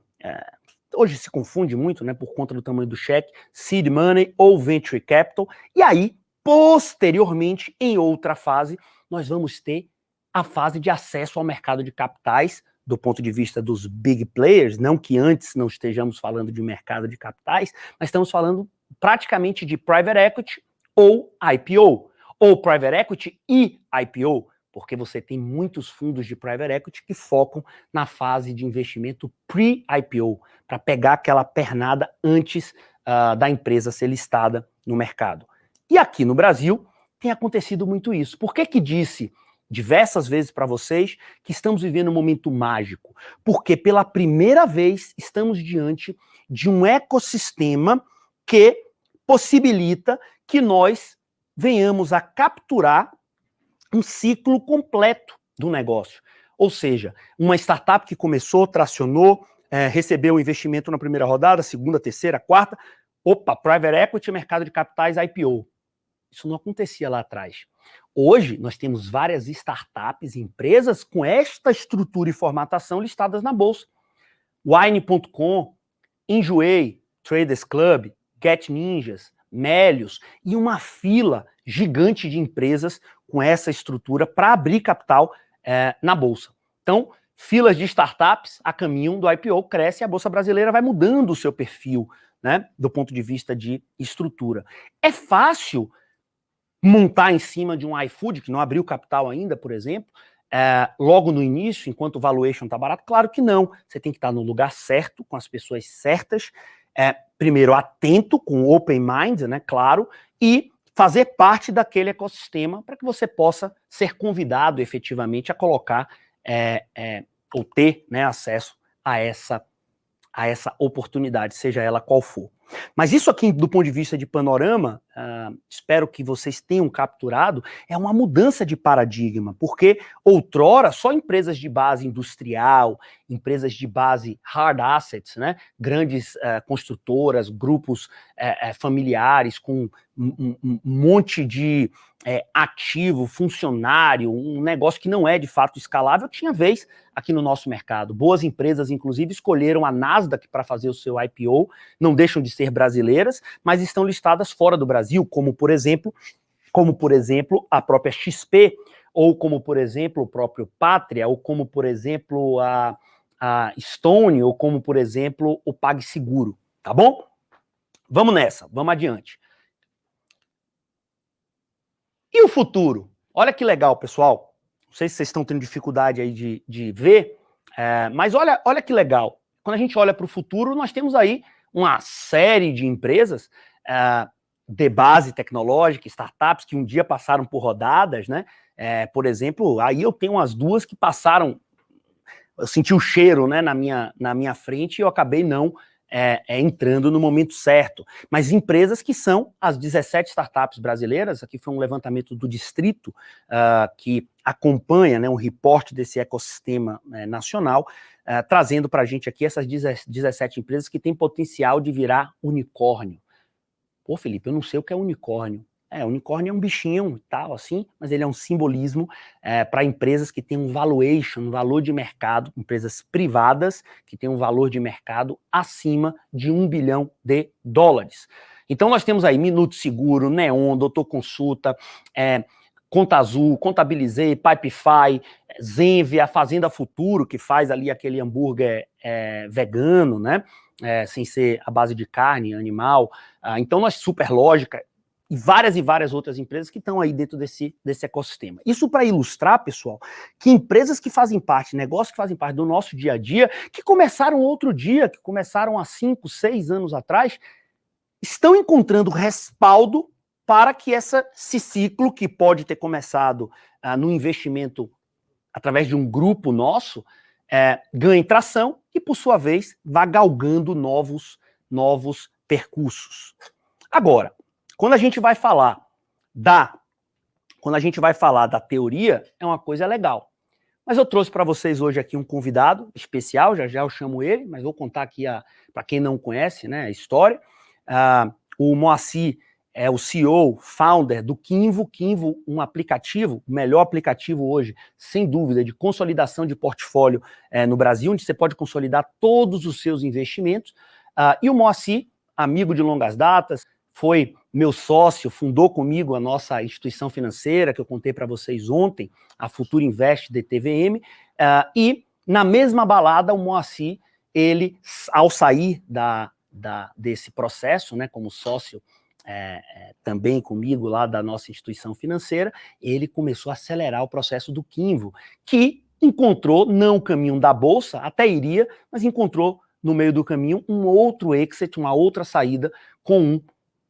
hoje se confunde muito, né, por conta do tamanho do cheque, seed money ou venture capital, e aí, posteriormente, em outra fase, nós vamos ter a fase de acesso ao mercado de capitais, do ponto de vista dos big players, não que antes não estejamos falando de mercado de capitais, mas estamos falando praticamente de private equity ou IPO, ou private equity e IPO, porque você tem muitos fundos de private equity que focam na fase de investimento pre-IPO, para pegar aquela pernada antes da empresa ser listada no mercado. E aqui no Brasil tem acontecido muito isso. Por que disse diversas vezes para vocês que estamos vivendo um momento mágico? Porque pela primeira vez estamos diante de um ecossistema que possibilita que nós venhamos a capturar um ciclo completo do negócio. Ou seja, uma startup que começou, tracionou, recebeu investimento na primeira rodada, segunda, terceira, quarta, private equity, mercado de capitais, IPO. Isso não acontecia lá atrás. Hoje, nós temos várias startups, empresas com esta estrutura e formatação listadas na bolsa. Wine.com, Enjoei, Traders Club, Get Ninjas, Melios, e uma fila gigante de empresas com essa estrutura para abrir capital na Bolsa. Então, filas de startups a caminho do IPO cresce e a Bolsa Brasileira vai mudando o seu perfil, né, do ponto de vista de estrutura. É fácil montar em cima de um iFood, que não abriu capital ainda, por exemplo, logo no início, enquanto o valuation está barato? Claro que não. Você tem que estar no lugar certo, com as pessoas certas, primeiro atento, com open mind, né, claro, e fazer parte daquele ecossistema para que você possa ser convidado efetivamente a colocar ou ter, né, acesso a essa oportunidade, seja ela qual for. Mas isso aqui, do ponto de vista de panorama, espero que vocês tenham capturado, é uma mudança de paradigma, porque outrora só empresas de base industrial, empresas de base hard assets, né, grandes construtoras, grupos familiares com um monte de ativo, funcionário, um negócio que não é de fato escalável, tinha vez aqui no nosso mercado. Boas empresas, inclusive, escolheram a Nasdaq para fazer o seu IPO, não deixam de ser brasileiras, mas estão listadas fora do Brasil, como por exemplo, a própria XP, ou como, por exemplo, o próprio Pátria, ou como, por exemplo, a Stone, ou como, por exemplo, o PagSeguro, tá bom? Vamos nessa, vamos adiante. E o futuro? Olha que legal, pessoal. Não sei se vocês estão tendo dificuldade aí de ver, mas olha que legal. Quando a gente olha para o futuro, nós temos aí uma série de empresas de base tecnológica, startups que um dia passaram por rodadas, né? Por exemplo, aí eu tenho umas duas que passaram, eu senti o cheiro, né, na minha frente e eu acabei não entrando no momento certo. Mas empresas que são as 17 startups brasileiras, aqui foi um levantamento do Distrito, que acompanha, né, um reporte desse ecossistema nacional, trazendo para a gente aqui essas 17 empresas que têm potencial de virar unicórnio. Pô, Felipe, eu não sei o que é unicórnio. Unicórnio é um bichinho e tal, assim, mas ele é um simbolismo para empresas que têm um valuation, um valor de mercado, empresas privadas que têm um valor de mercado acima de $1 bilhão. Então nós temos aí Minuto Seguro, Neon, Doutor Consulta, Conta Azul, Contabilizei, Pipefy, Zenvia, a Fazenda Futuro, que faz ali aquele hambúrguer vegano, né? Sem ser a base de carne, animal. Então nós, Superlógica, e várias outras empresas que estão aí dentro desse ecossistema. Isso para ilustrar, pessoal, que empresas que fazem parte, negócios que fazem parte do nosso dia a dia, que começaram outro dia, que começaram há 5, 6 anos atrás, estão encontrando respaldo para que esse ciclo, que pode ter começado no investimento através de um grupo nosso, ganhe tração e, por sua vez, vá galgando novos percursos. Agora, quando a gente vai falar da teoria, é uma coisa legal. Mas eu trouxe para vocês hoje aqui um convidado especial, já eu chamo ele, mas vou contar aqui para quem não conhece, né, a história. O Moacir é o CEO, founder do Kinvo. Kinvo, um aplicativo, o melhor aplicativo hoje, sem dúvida, de consolidação de portfólio no Brasil, onde você pode consolidar todos os seus investimentos. E o Moacir, amigo de longas datas, foi meu sócio, fundou comigo a nossa instituição financeira, que eu contei para vocês ontem, a Futuro Invest DTVM, e na mesma balada o Moacir, ele, ao sair desse processo, né, como sócio também comigo lá da nossa instituição financeira, ele começou a acelerar o processo do Kinvo, que encontrou, não o caminho da Bolsa, até iria, mas encontrou no meio do caminho um outro exit, uma outra saída com um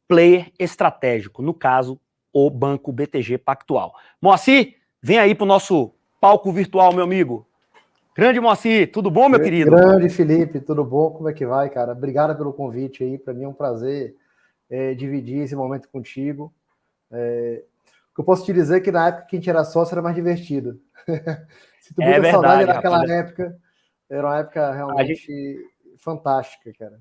player estratégico, no caso, o Banco BTG Pactual. Moacir, vem aí para o nosso palco virtual, meu amigo. Grande Moacir, tudo bom, meu querido? Grande Felipe, tudo bom? Como é que vai, cara? Obrigado pelo convite aí, para mim é um prazer dividir esse momento contigo. O que eu posso te dizer é que na época que a gente era sócio era mais divertido. Se tu muita saudade daquela época, era uma época realmente fantástica, cara.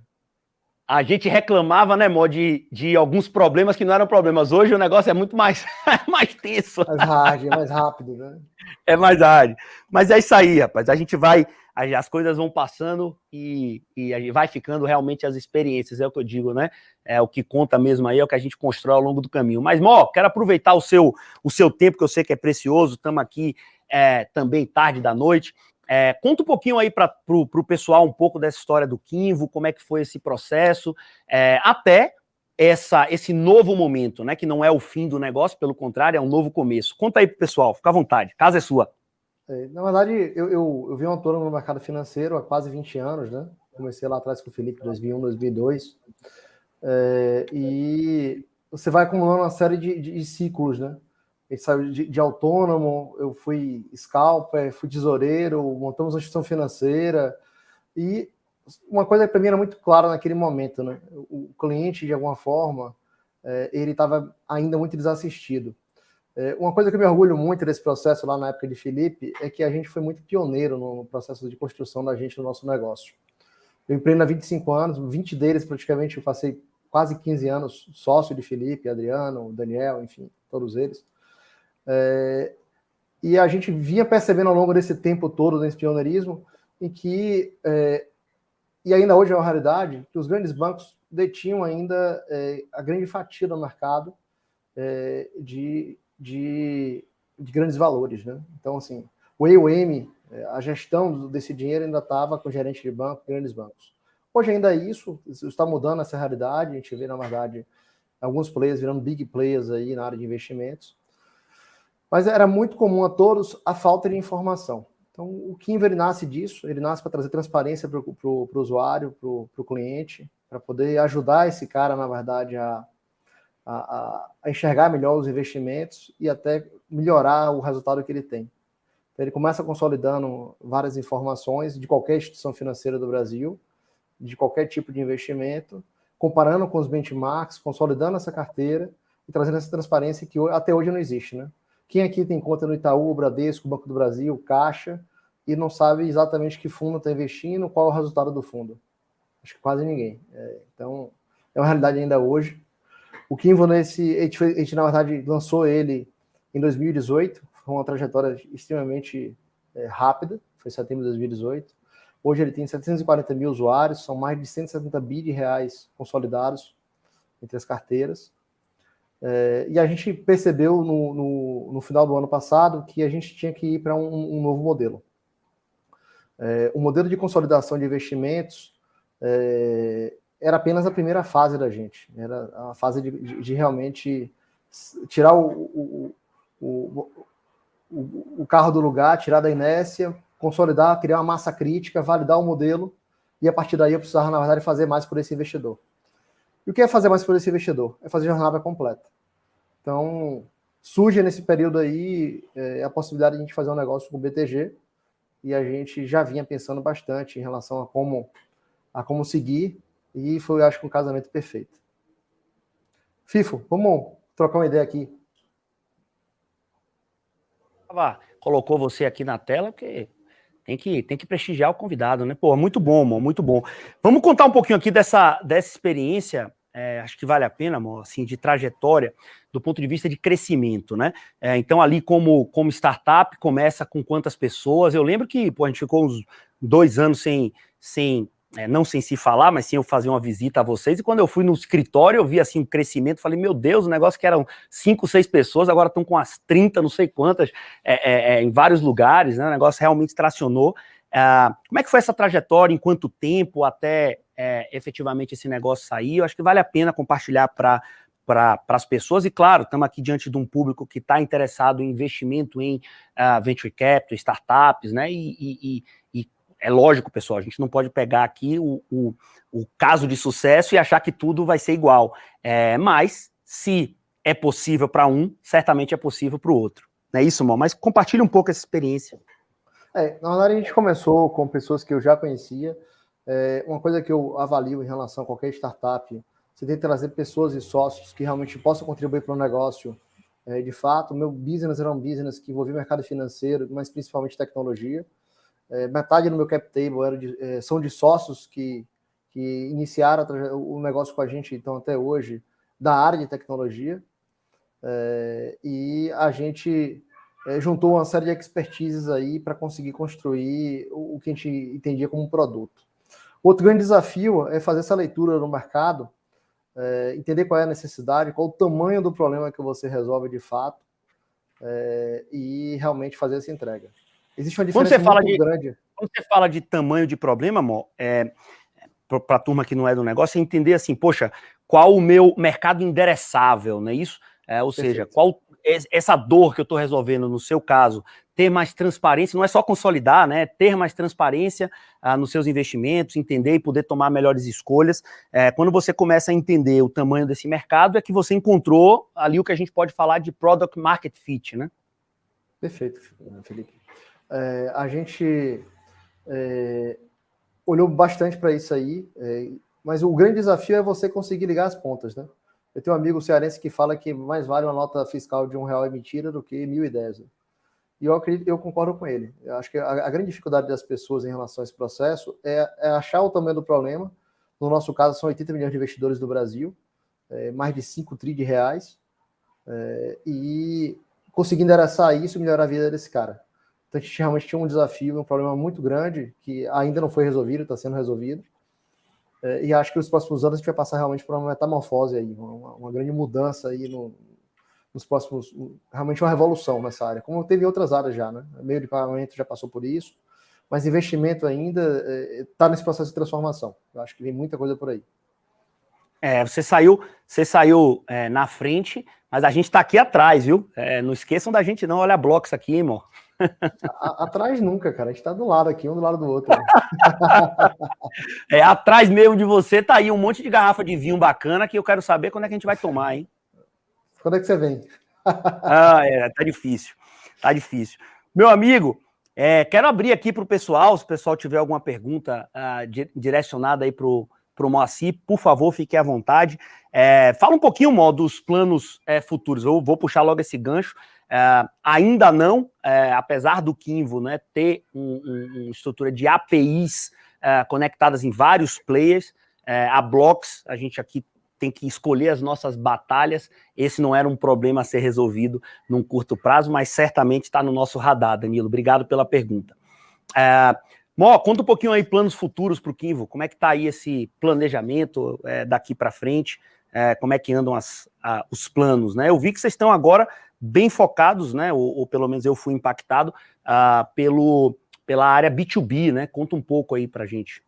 A gente reclamava, né, Mó, de alguns problemas que não eram problemas. Hoje o negócio é muito mais, mais tenso. Mais hard, é mais rápido, né? É mais hard. Mas é isso aí, rapaz. A gente vai, as coisas vão passando e a gente vai ficando realmente as experiências, é o que eu digo, né? É o que conta mesmo aí, é o que a gente constrói ao longo do caminho. Mas, Mó, quero aproveitar o seu tempo, que eu sei que é precioso. Estamos aqui também tarde da noite. Conta um pouquinho aí para o pessoal um pouco dessa história do Kinvo, como é que foi esse processo, até esse novo momento, né? Que não é o fim do negócio, pelo contrário, é um novo começo. Conta aí pro pessoal, fica à vontade, a casa é sua. Na verdade, eu vi um autônomo no mercado financeiro há quase 20 anos, né? Comecei lá atrás com o Felipe, 2001, 2002. E você vai acumulando uma série de ciclos, né? A gente saiu de autônomo, eu fui scalper, fui tesoureiro, montamos uma instituição financeira. E uma coisa que para mim era muito clara naquele momento, né? O cliente, de alguma forma, ele estava ainda muito desassistido. Uma coisa que eu me orgulho muito desse processo lá na época de Felipe é que a gente foi muito pioneiro no processo de construção da gente no nosso negócio. Eu empreendo há 25 anos, 20 deles praticamente eu passei quase 15 anos sócio de Felipe, Adriano, Daniel, enfim, todos eles. E a gente vinha percebendo ao longo desse tempo todo, nesse pioneirismo, em que, e ainda hoje é uma realidade, que os grandes bancos detinham ainda a grande fatia do mercado de grandes valores, né? Então, assim, o EUM, a gestão desse dinheiro ainda estava com gerente de banco, grandes bancos. Hoje ainda é isso está mudando essa realidade, a gente vê, na verdade, alguns players virando big players aí na área de investimentos, mas era muito comum a todos a falta de informação. Então, o Kinvo, ele nasce disso, ele nasce para trazer transparência para o usuário, para o cliente, para poder ajudar esse cara, na verdade, a enxergar melhor os investimentos e até melhorar o resultado que ele tem. Então, ele começa consolidando várias informações de qualquer instituição financeira do Brasil, de qualquer tipo de investimento, comparando com os benchmarks, consolidando essa carteira e trazendo essa transparência que até hoje não existe, né? Quem aqui tem conta no Itaú, Bradesco, Banco do Brasil, Caixa, e não sabe exatamente que fundo está investindo, qual é o resultado do fundo? Acho que quase ninguém. Então, é uma realidade ainda hoje. O Kinvo, a gente, na verdade, lançou ele em 2018, foi uma trajetória extremamente rápida, foi em setembro de 2018. Hoje ele tem 740 mil usuários, são mais de 170 bi de reais consolidados entre as carteiras. E a gente percebeu no final do ano passado que a gente tinha que ir para um novo modelo. O modelo de consolidação de investimentos era apenas a primeira fase da gente. Era a fase de realmente tirar o carro do lugar, tirar da inércia, consolidar, criar uma massa crítica, validar o modelo, e a partir daí eu precisava, na verdade, fazer mais por esse investidor. E o que é fazer mais por esse investidor? É fazer jornada completa. Então, surge nesse período aí a possibilidade de a gente fazer um negócio com o BTG, e a gente já vinha pensando bastante em relação a como seguir, e foi, acho que, um casamento perfeito. Fifo, vamos trocar uma ideia aqui. Colocou você aqui na tela, porque tem que prestigiar o convidado, né? Pô, muito bom, amor, muito bom. Vamos contar um pouquinho aqui dessa experiência, acho que vale a pena, amor, assim, de trajetória, do ponto de vista de crescimento, né? Então, ali como startup, começa com quantas pessoas? Eu lembro que, pô, a gente ficou uns 2 anos não sem se falar, mas sem eu fazer uma visita a vocês, e quando eu fui no escritório, eu vi assim um crescimento, falei, meu Deus, o negócio que eram 5, 6 pessoas, agora estão com as 30, não sei quantas, em vários lugares, né? O negócio realmente tracionou. Como é que foi essa trajetória, em quanto tempo até efetivamente esse negócio sair? Eu acho que vale a pena compartilhar para as pessoas, e claro, estamos aqui diante de um público que está interessado em investimento em venture capital, startups, né? E é lógico, pessoal, a gente não pode pegar aqui o caso de sucesso e achar que tudo vai ser igual. Mas, se é possível para um, certamente é possível para o outro. Não é isso, irmão? Mas compartilha um pouco essa experiência. Na verdade, a gente começou com pessoas que eu já conhecia. Uma coisa que eu avalio em relação a qualquer startup, você tem que trazer pessoas e sócios que realmente possam contribuir para o negócio. De fato, o meu business era um business que envolvia mercado financeiro, mas principalmente tecnologia. Metade do meu cap table são de sócios que que iniciaram o negócio com a gente, então, até hoje, da área de tecnologia, e a gente juntou uma série de expertises aí para conseguir construir o que a gente entendia como um produto. Outro grande desafio é fazer essa leitura no mercado, entender qual é a necessidade, qual o tamanho do problema que você resolve de fato, e realmente fazer essa entrega. Existe uma diferença muito grande. Quando você fala de tamanho de problema, amor, para a turma que não é do negócio, é entender assim, poxa, qual o meu mercado endereçável, não é isso? Ou seja, qual essa dor que eu estou resolvendo no seu caso, ter mais transparência, não é só consolidar, né? Ter mais transparência nos seus investimentos, entender e poder tomar melhores escolhas. Quando você começa a entender o tamanho desse mercado, é que você encontrou ali o que a gente pode falar de product market fit, né? Perfeito, Felipe. A gente olhou bastante para isso aí, mas o grande desafio é você conseguir ligar as pontas, né? Eu tenho um amigo cearense que fala que mais vale uma nota fiscal de R$1 emitida do que 1.010. E eu concordo com ele. Eu acho que a grande dificuldade das pessoas em relação a esse processo é achar o tamanho do problema. No nosso caso, são 80 milhões de investidores do Brasil, mais de 5 trilhões de reais, e conseguir endereçar isso e melhorar a vida desse cara. Então, a gente realmente tinha um desafio, um problema muito grande, que ainda não foi resolvido, está sendo resolvido. E acho que nos próximos anos a gente vai passar realmente por uma metamorfose aí, uma grande mudança aí nos próximos, realmente uma revolução nessa área, como teve em outras áreas já, né? O meio de pagamento já passou por isso, mas investimento ainda está nesse processo de transformação. Eu acho que vem muita coisa por aí. Você saiu na frente, mas a gente está aqui atrás, viu? Não esqueçam da gente não, olha a Blocks aqui, irmão. Atrás nunca, cara. A gente tá do lado aqui, um do lado do outro. Atrás mesmo de você tá aí um monte de garrafa de vinho bacana que eu quero saber quando é que a gente vai tomar, hein? Quando é que você vem? Tá difícil. Tá difícil. Meu amigo, quero abrir aqui para o pessoal, se o pessoal tiver alguma pergunta direcionada aí pro Moacir, por favor, fique à vontade. Fala um pouquinho, Mo, dos planos futuros. Eu vou puxar logo esse gancho. Ainda não, apesar do Kinvo, né, ter uma estrutura de APIs conectadas em vários players, a Blocks, a gente aqui tem que escolher as nossas batalhas. Esse não era um problema a ser resolvido num curto prazo, mas certamente está no nosso radar, Danilo. Obrigado pela pergunta. Mo, conta um pouquinho aí planos futuros para o Kinvo. Como é que está aí esse planejamento daqui para frente? Como é que andam os planos, né? Eu vi que vocês estão agora bem focados, né? Ou pelo menos eu fui impactado pela área B2B, né? Conta um pouco aí para a gente.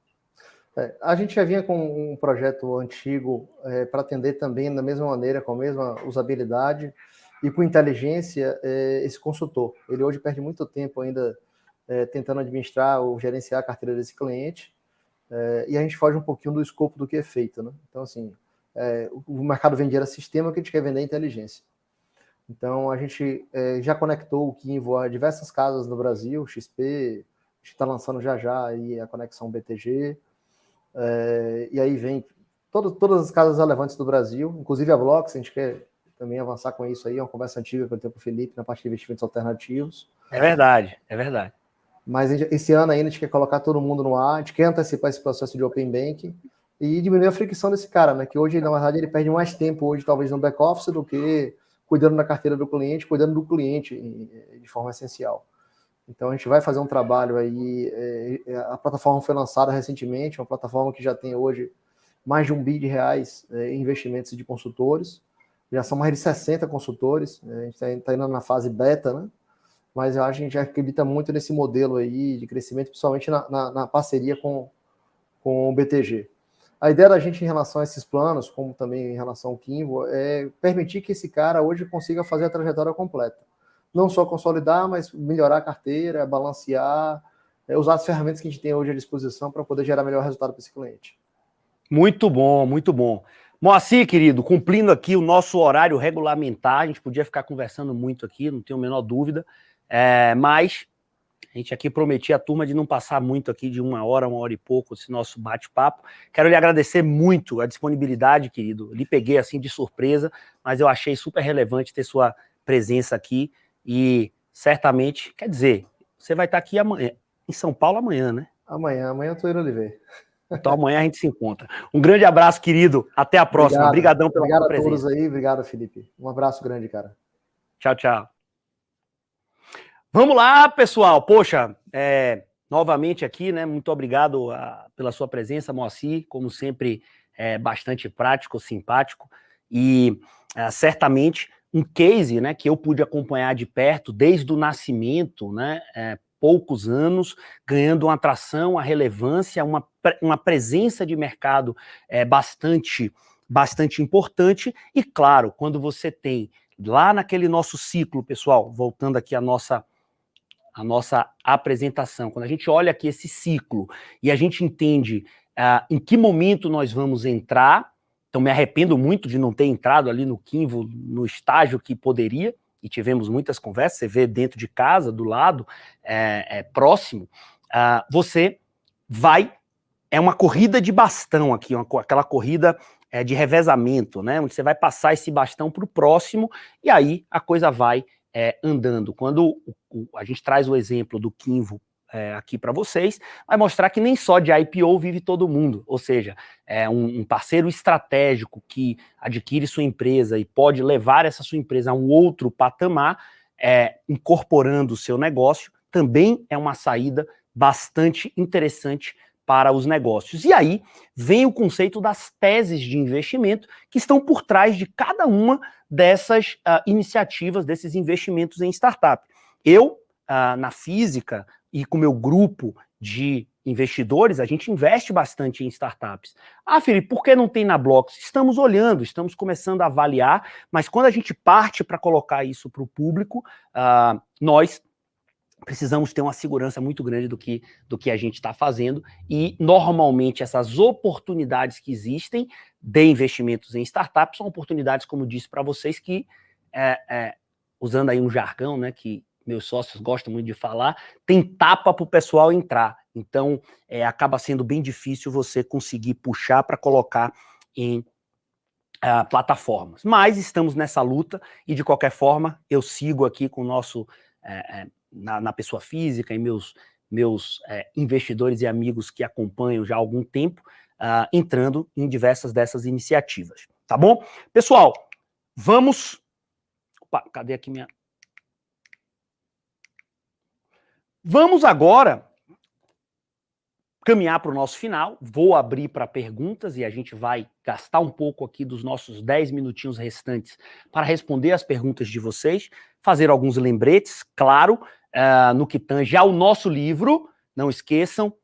A gente já vinha com um projeto antigo para atender também da mesma maneira, com a mesma usabilidade e com inteligência esse consultor. Ele hoje perde muito tempo ainda tentando administrar ou gerenciar a carteira desse cliente, e a gente foge um pouquinho do escopo do que é feito, né? Então, assim, o mercado vende sistema, o que a gente quer vender é inteligência. Então, a gente já conectou o Kinvo a diversas casas no Brasil, XP, a gente está lançando já aí a conexão BTG, e aí vem todas as casas relevantes do Brasil, inclusive a Blocks, a gente quer também avançar com isso aí, é uma conversa antiga que eu tenho com o Felipe na parte de investimentos alternativos. É verdade, é verdade. Mas esse ano ainda a gente quer colocar todo mundo no ar, a gente quer antecipar esse processo de Open Banking e diminuir a fricção desse cara, né? Que hoje, na verdade, ele perde mais tempo hoje, talvez, no back-office do que cuidando da carteira do cliente, cuidando do cliente de forma essencial. Então, a gente vai fazer um trabalho aí. A plataforma foi lançada recentemente, uma plataforma que já tem hoje mais de R$1 bilhão em investimentos de consultores. Já são mais de 60 consultores. A gente está indo na fase beta, né? Mas eu acho que a gente acredita muito nesse modelo aí de crescimento, principalmente na parceria com o BTG. A ideia da gente em relação a esses planos, como também em relação ao Kinvo, é permitir que esse cara hoje consiga fazer a trajetória completa. Não só consolidar, mas melhorar a carteira, balancear, usar as ferramentas que a gente tem hoje à disposição para poder gerar melhor resultado para esse cliente. Muito bom, muito bom. Moacir, querido, cumprindo aqui o nosso horário regulamentar, a gente podia ficar conversando muito aqui, não tenho a menor dúvida, mas a gente aqui prometia a turma de não passar muito aqui de uma hora e pouco esse nosso bate-papo. Quero lhe agradecer muito a disponibilidade, querido. Lhe peguei assim de surpresa, mas eu achei super relevante ter sua presença aqui e certamente, quer dizer, você vai estar aqui amanhã, em São Paulo amanhã, né? Amanhã eu tô indo lhe ver. Então amanhã a gente se encontra. Um grande abraço, querido. Até a próxima. Obrigadão pela sua presença. Obrigado a todos aí. Obrigado, Felipe. Um abraço grande, cara. Tchau, tchau. Vamos lá, pessoal. Poxa, novamente aqui, né? Muito obrigado pela sua presença, Moacir. Como sempre, bastante prático, simpático. E certamente um case, né, que eu pude acompanhar de perto desde o nascimento, né? Poucos anos, ganhando uma atração, uma relevância, uma presença de mercado bastante importante. E claro, quando você tem lá naquele nosso ciclo, pessoal, voltando aqui a nossa apresentação, quando a gente olha aqui esse ciclo e a gente entende em que momento nós vamos entrar, então me arrependo muito de não ter entrado ali no Kinvo, no estágio que poderia, e tivemos muitas conversas, você vê dentro de casa, do lado, próximo, você vai, é uma corrida de bastão aqui, aquela corrida de revezamento, né, onde você vai passar esse bastão para o próximo, e aí a coisa vai andando. Quando a gente traz o exemplo do Kinvo aqui para vocês, vai mostrar que nem só de IPO vive todo mundo, ou seja, um parceiro estratégico que adquire sua empresa e pode levar essa sua empresa a um outro patamar, incorporando o seu negócio, também é uma saída bastante interessante para os negócios. E aí vem o conceito das teses de investimento que estão por trás de cada uma dessas iniciativas, desses investimentos em startup. Eu, na física, e com o meu grupo de investidores, a gente investe bastante em startups. Felipe, por que não tem na Blox? Estamos olhando, estamos começando a avaliar, mas quando a gente parte para colocar isso para o público, nós precisamos ter uma segurança muito grande do que a gente está fazendo, e normalmente essas oportunidades que existem de investimentos em startups são oportunidades, como disse para vocês, que, usando aí um jargão, né, que meus sócios gostam muito de falar, tem tapa para o pessoal entrar. Então, acaba sendo bem difícil você conseguir puxar para colocar em plataformas. Mas estamos nessa luta e, de qualquer forma, eu sigo aqui com o nosso, na pessoa física e meus investidores e amigos que acompanham já há algum tempo, entrando em diversas dessas iniciativas. Tá bom? Pessoal, vamos... Opa, cadê aqui minha... Vamos agora caminhar para o nosso final. Vou abrir para perguntas e a gente vai gastar um pouco aqui dos nossos 10 minutinhos restantes para responder as perguntas de vocês, fazer alguns lembretes, claro, no que tange ao nosso livro. Não esqueçam,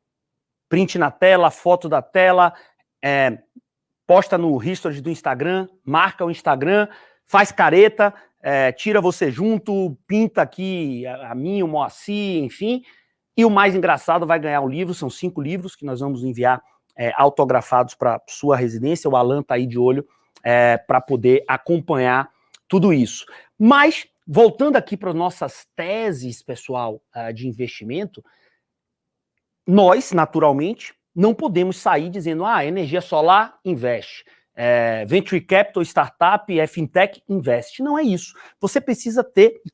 print na tela, foto da tela, posta no history do Instagram, marca o Instagram, faz careta, tira você junto, pinta aqui a mim, o Moacir, enfim. E o mais engraçado, vai ganhar um livro, são 5 livros que nós vamos enviar autografados para sua residência. O Alan está aí de olho para poder acompanhar tudo isso. Mas, voltando aqui para as nossas teses, pessoal, de investimento, nós, naturalmente, não podemos sair dizendo, energia solar, investe. Venture Capital, Startup, Fintech, investe. Não é isso. Você precisa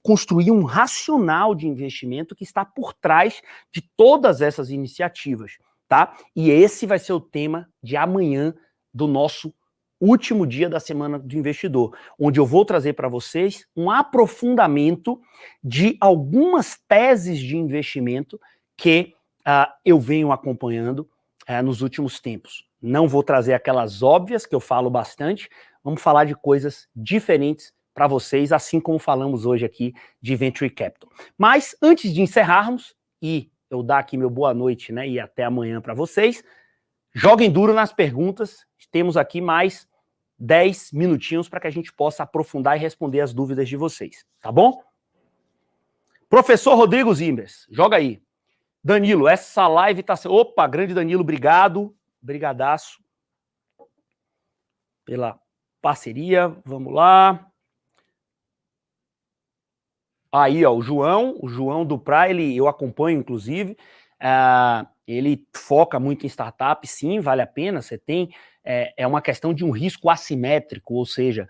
construir um racional de investimento que está por trás de todas essas iniciativas, tá? E esse vai ser o tema de amanhã do nosso último dia da Semana do Investidor, onde eu vou trazer para vocês um aprofundamento de algumas teses de investimento que eu venho acompanhando nos últimos tempos. Não vou trazer aquelas óbvias que eu falo bastante, vamos falar de coisas diferentes para vocês, assim como falamos hoje aqui de Venture Capital. Mas antes de encerrarmos, e eu dar aqui meu boa noite, né, e até amanhã para vocês, joguem duro nas perguntas, temos aqui mais 10 minutinhos para que a gente possa aprofundar e responder as dúvidas de vocês, tá bom? Professor Rodrigo Zimbers, joga aí. Danilo, essa live tá... Opa, grande Danilo, obrigado. Brigadaço pela parceria. Vamos lá. Aí, ó, o João Duprá, eu acompanho, inclusive. Ele foca muito em startup, sim, vale a pena. Você tem... É uma questão de um risco assimétrico, ou seja,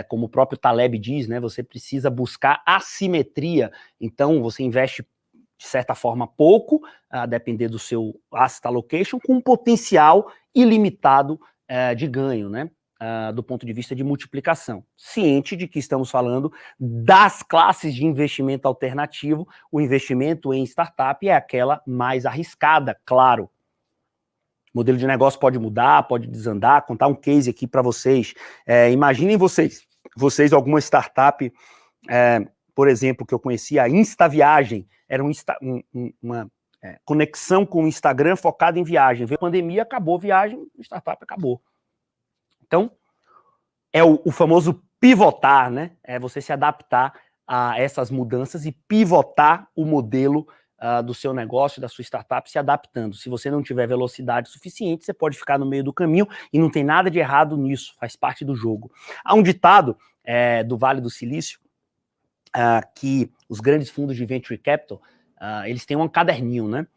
como o próprio Taleb diz, né, você precisa buscar assimetria. Então, você investe de certa forma, pouco, a depender do seu asset allocation, com um potencial ilimitado de ganho, né? Do ponto de vista de multiplicação. Ciente de que estamos falando das classes de investimento alternativo, o investimento em startup é aquela mais arriscada, claro. O modelo de negócio pode mudar, pode desandar. Contar um case aqui para vocês. Imaginem vocês alguma startup, por exemplo, que eu conhecia, a Instaviagem, era uma conexão com o Instagram focada em viagem. Veio a pandemia, acabou a viagem, a startup acabou. Então, é o famoso pivotar, né? É você se adaptar a essas mudanças e pivotar o modelo do seu negócio, da sua startup, se adaptando. Se você não tiver velocidade suficiente, você pode ficar no meio do caminho e não tem nada de errado nisso, faz parte do jogo. Há um ditado do Vale do Silício que os grandes fundos de Venture Capital, eles têm um caderninho, né?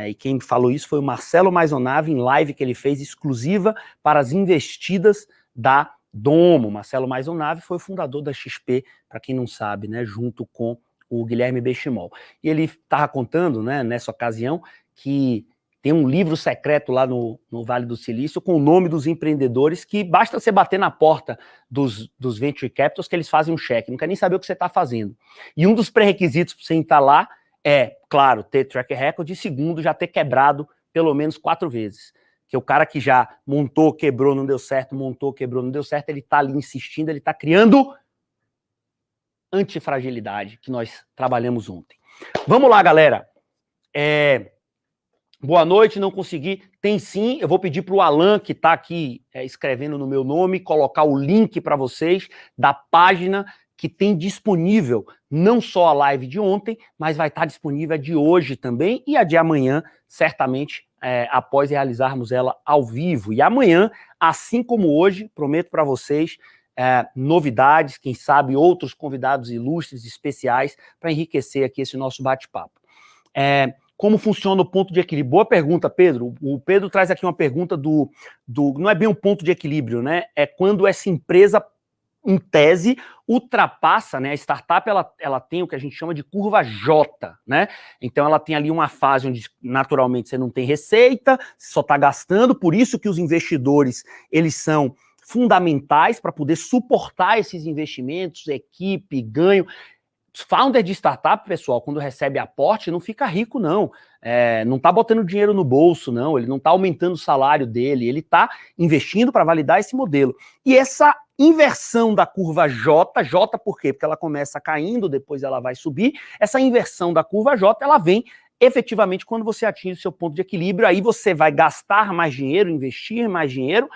E quem falou isso foi o Marcelo Maisonave, em live que ele fez exclusiva para as investidas da Domo. Marcelo Maisonave foi o fundador da XP, para quem não sabe, né? Junto com o Guilherme Benchimol. E ele estava contando, né, nessa ocasião, que tem um livro secreto lá no Vale do Silício com o nome dos empreendedores que basta você bater na porta dos Venture Capitals que eles fazem um cheque, não quer nem saber o que você está fazendo. E um dos pré-requisitos para você entrar lá é, claro, ter track record e segundo, já ter quebrado pelo menos 4 vezes. Que o cara que já montou, quebrou, não deu certo, montou, quebrou, não deu certo, ele está ali insistindo, ele está criando antifragilidade que nós trabalhamos ontem. Vamos lá, galera. Boa noite, não consegui. Tem sim, eu vou pedir para o Alan, que está aqui escrevendo no meu nome, colocar o link para vocês da página que tem disponível não só a live de ontem, mas vai estar disponível a de hoje também e a de amanhã, certamente, após realizarmos ela ao vivo. E amanhã, assim como hoje, prometo para vocês, novidades, quem sabe outros convidados ilustres, especiais, para enriquecer aqui esse nosso bate-papo. Como funciona o ponto de equilíbrio? Boa pergunta, Pedro. O Pedro traz aqui uma pergunta não é bem um ponto de equilíbrio, né? É quando essa empresa, em tese, ultrapassa, né? A startup, ela tem o que a gente chama de curva J, né? Então, ela tem ali uma fase onde, naturalmente, você não tem receita, só está gastando, por isso que os investidores, eles são fundamentais para poder suportar esses investimentos, equipe, ganho. Founder de startup, pessoal, quando recebe aporte, não fica rico, não. Não está botando dinheiro no bolso, não. Ele não está aumentando o salário dele. Ele está investindo para validar esse modelo. E essa inversão da curva J por quê? Porque ela começa caindo, depois ela vai subir. Essa inversão da curva J, ela vem efetivamente quando você atinge o seu ponto de equilíbrio. Aí você vai gastar mais dinheiro, investir mais dinheiro,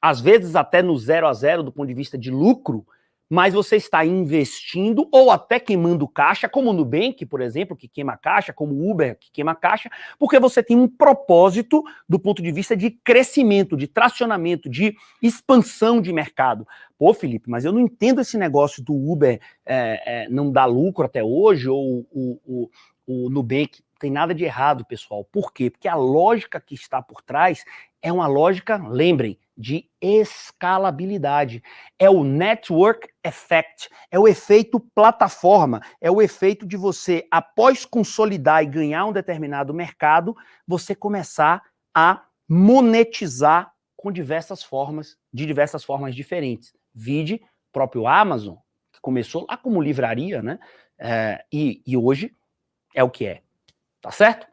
às vezes até no 0 a 0 do ponto de vista de lucro, mas você está investindo ou até queimando caixa, como o Nubank, por exemplo, que queima caixa, como o Uber, que queima caixa, porque você tem um propósito do ponto de vista de crescimento, de tracionamento, de expansão de mercado. Pô, Felipe, mas eu não entendo esse negócio do Uber não dar lucro até hoje, ou o Nubank. Não tem nada de errado, pessoal. Por quê? Porque a lógica que está por trás é uma lógica, lembrem, de escalabilidade. É o network effect, é o efeito plataforma, é o efeito de você, após consolidar e ganhar um determinado mercado, você começar a monetizar com diversas formas, de diversas formas diferentes. Vide próprio Amazon, que começou lá como livraria, né? E hoje é o que é. Tá certo?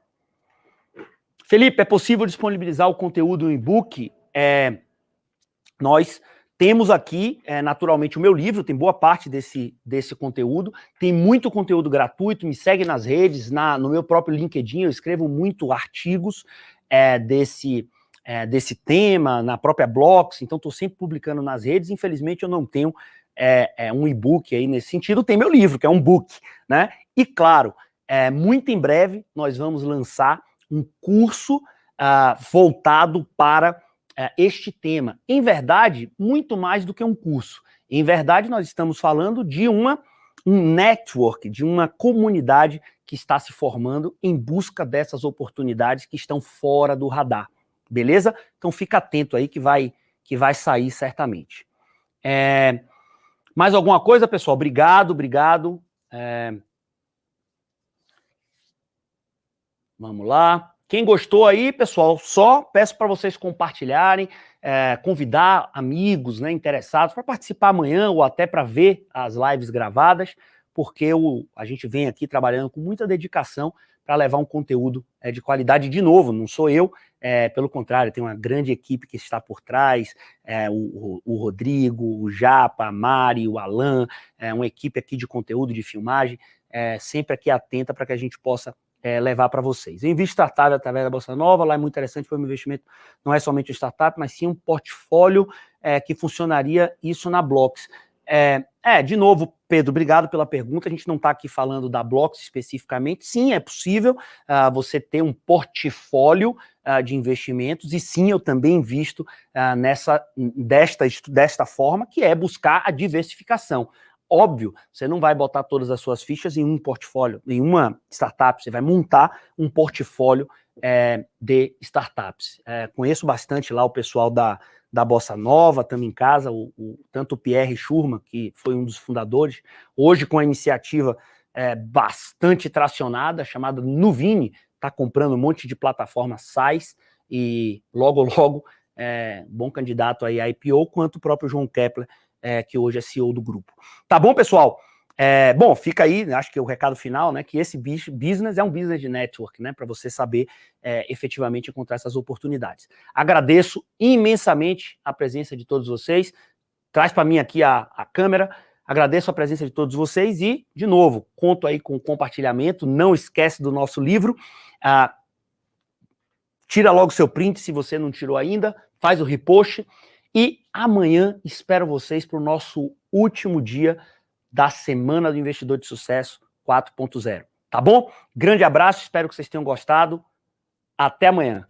Felipe, é possível disponibilizar o conteúdo em e-book? Nós temos aqui, naturalmente, o meu livro, tem boa parte desse conteúdo, tem muito conteúdo gratuito, me segue nas redes, no meu próprio LinkedIn, eu escrevo muito artigos desse tema, na própria Blox, então estou sempre publicando nas redes, infelizmente eu não tenho um e-book aí nesse sentido, tem meu livro, que é um book, né? E claro, muito em breve nós vamos lançar um curso voltado para este tema. Em verdade, muito mais do que um curso. Em verdade, nós estamos falando de um network, de uma comunidade que está se formando em busca dessas oportunidades que estão fora do radar. Beleza? Então fica atento aí que vai sair certamente. Mais alguma coisa, pessoal? Obrigado. Vamos lá. Quem gostou aí, pessoal, só peço para vocês compartilharem, convidar amigos, né, interessados para participar amanhã ou até para ver as lives gravadas, porque a gente vem aqui trabalhando com muita dedicação para levar um conteúdo de qualidade. De novo, não sou eu, pelo contrário, tem uma grande equipe que está por trás, o Rodrigo, o Japa, a Mari, o Alan, uma equipe aqui de conteúdo, de filmagem, sempre aqui atenta para que a gente possa levar para vocês. Eu invisto em startup através da Bolsa Nova, lá é muito interessante, foi um investimento, não é somente um startup, mas sim um portfólio que funcionaria isso na Blox. De novo, Pedro, obrigado pela pergunta. A gente não está aqui falando da Blox especificamente. Sim, é possível você ter um portfólio de investimentos, e sim, eu também invisto desta forma, que é buscar a diversificação. Óbvio, você não vai botar todas as suas fichas em um portfólio, em uma startup, você vai montar um portfólio de startups. Conheço bastante lá o pessoal da Bossa Nova, estamos em casa, tanto o Pierre Schurman, que foi um dos fundadores, hoje com a iniciativa bastante tracionada, chamada Nuvini, está comprando um monte de plataformas SaaS, e logo, bom candidato aí a IPO, quanto o próprio João Kepler, que hoje é CEO do grupo. Tá bom, pessoal? Bom, fica aí, acho que é o recado final, né, que esse business é um business de network, né, para você saber efetivamente encontrar essas oportunidades. Agradeço imensamente a presença de todos vocês, traz para mim aqui a câmera, agradeço a presença de todos vocês e, de novo, conto aí com o compartilhamento, não esquece do nosso livro, tira logo seu print se você não tirou ainda, faz o repost, e amanhã espero vocês para o nosso último dia da Semana do Investidor de Sucesso 4.0. Tá bom? Grande abraço, espero que vocês tenham gostado. Até amanhã.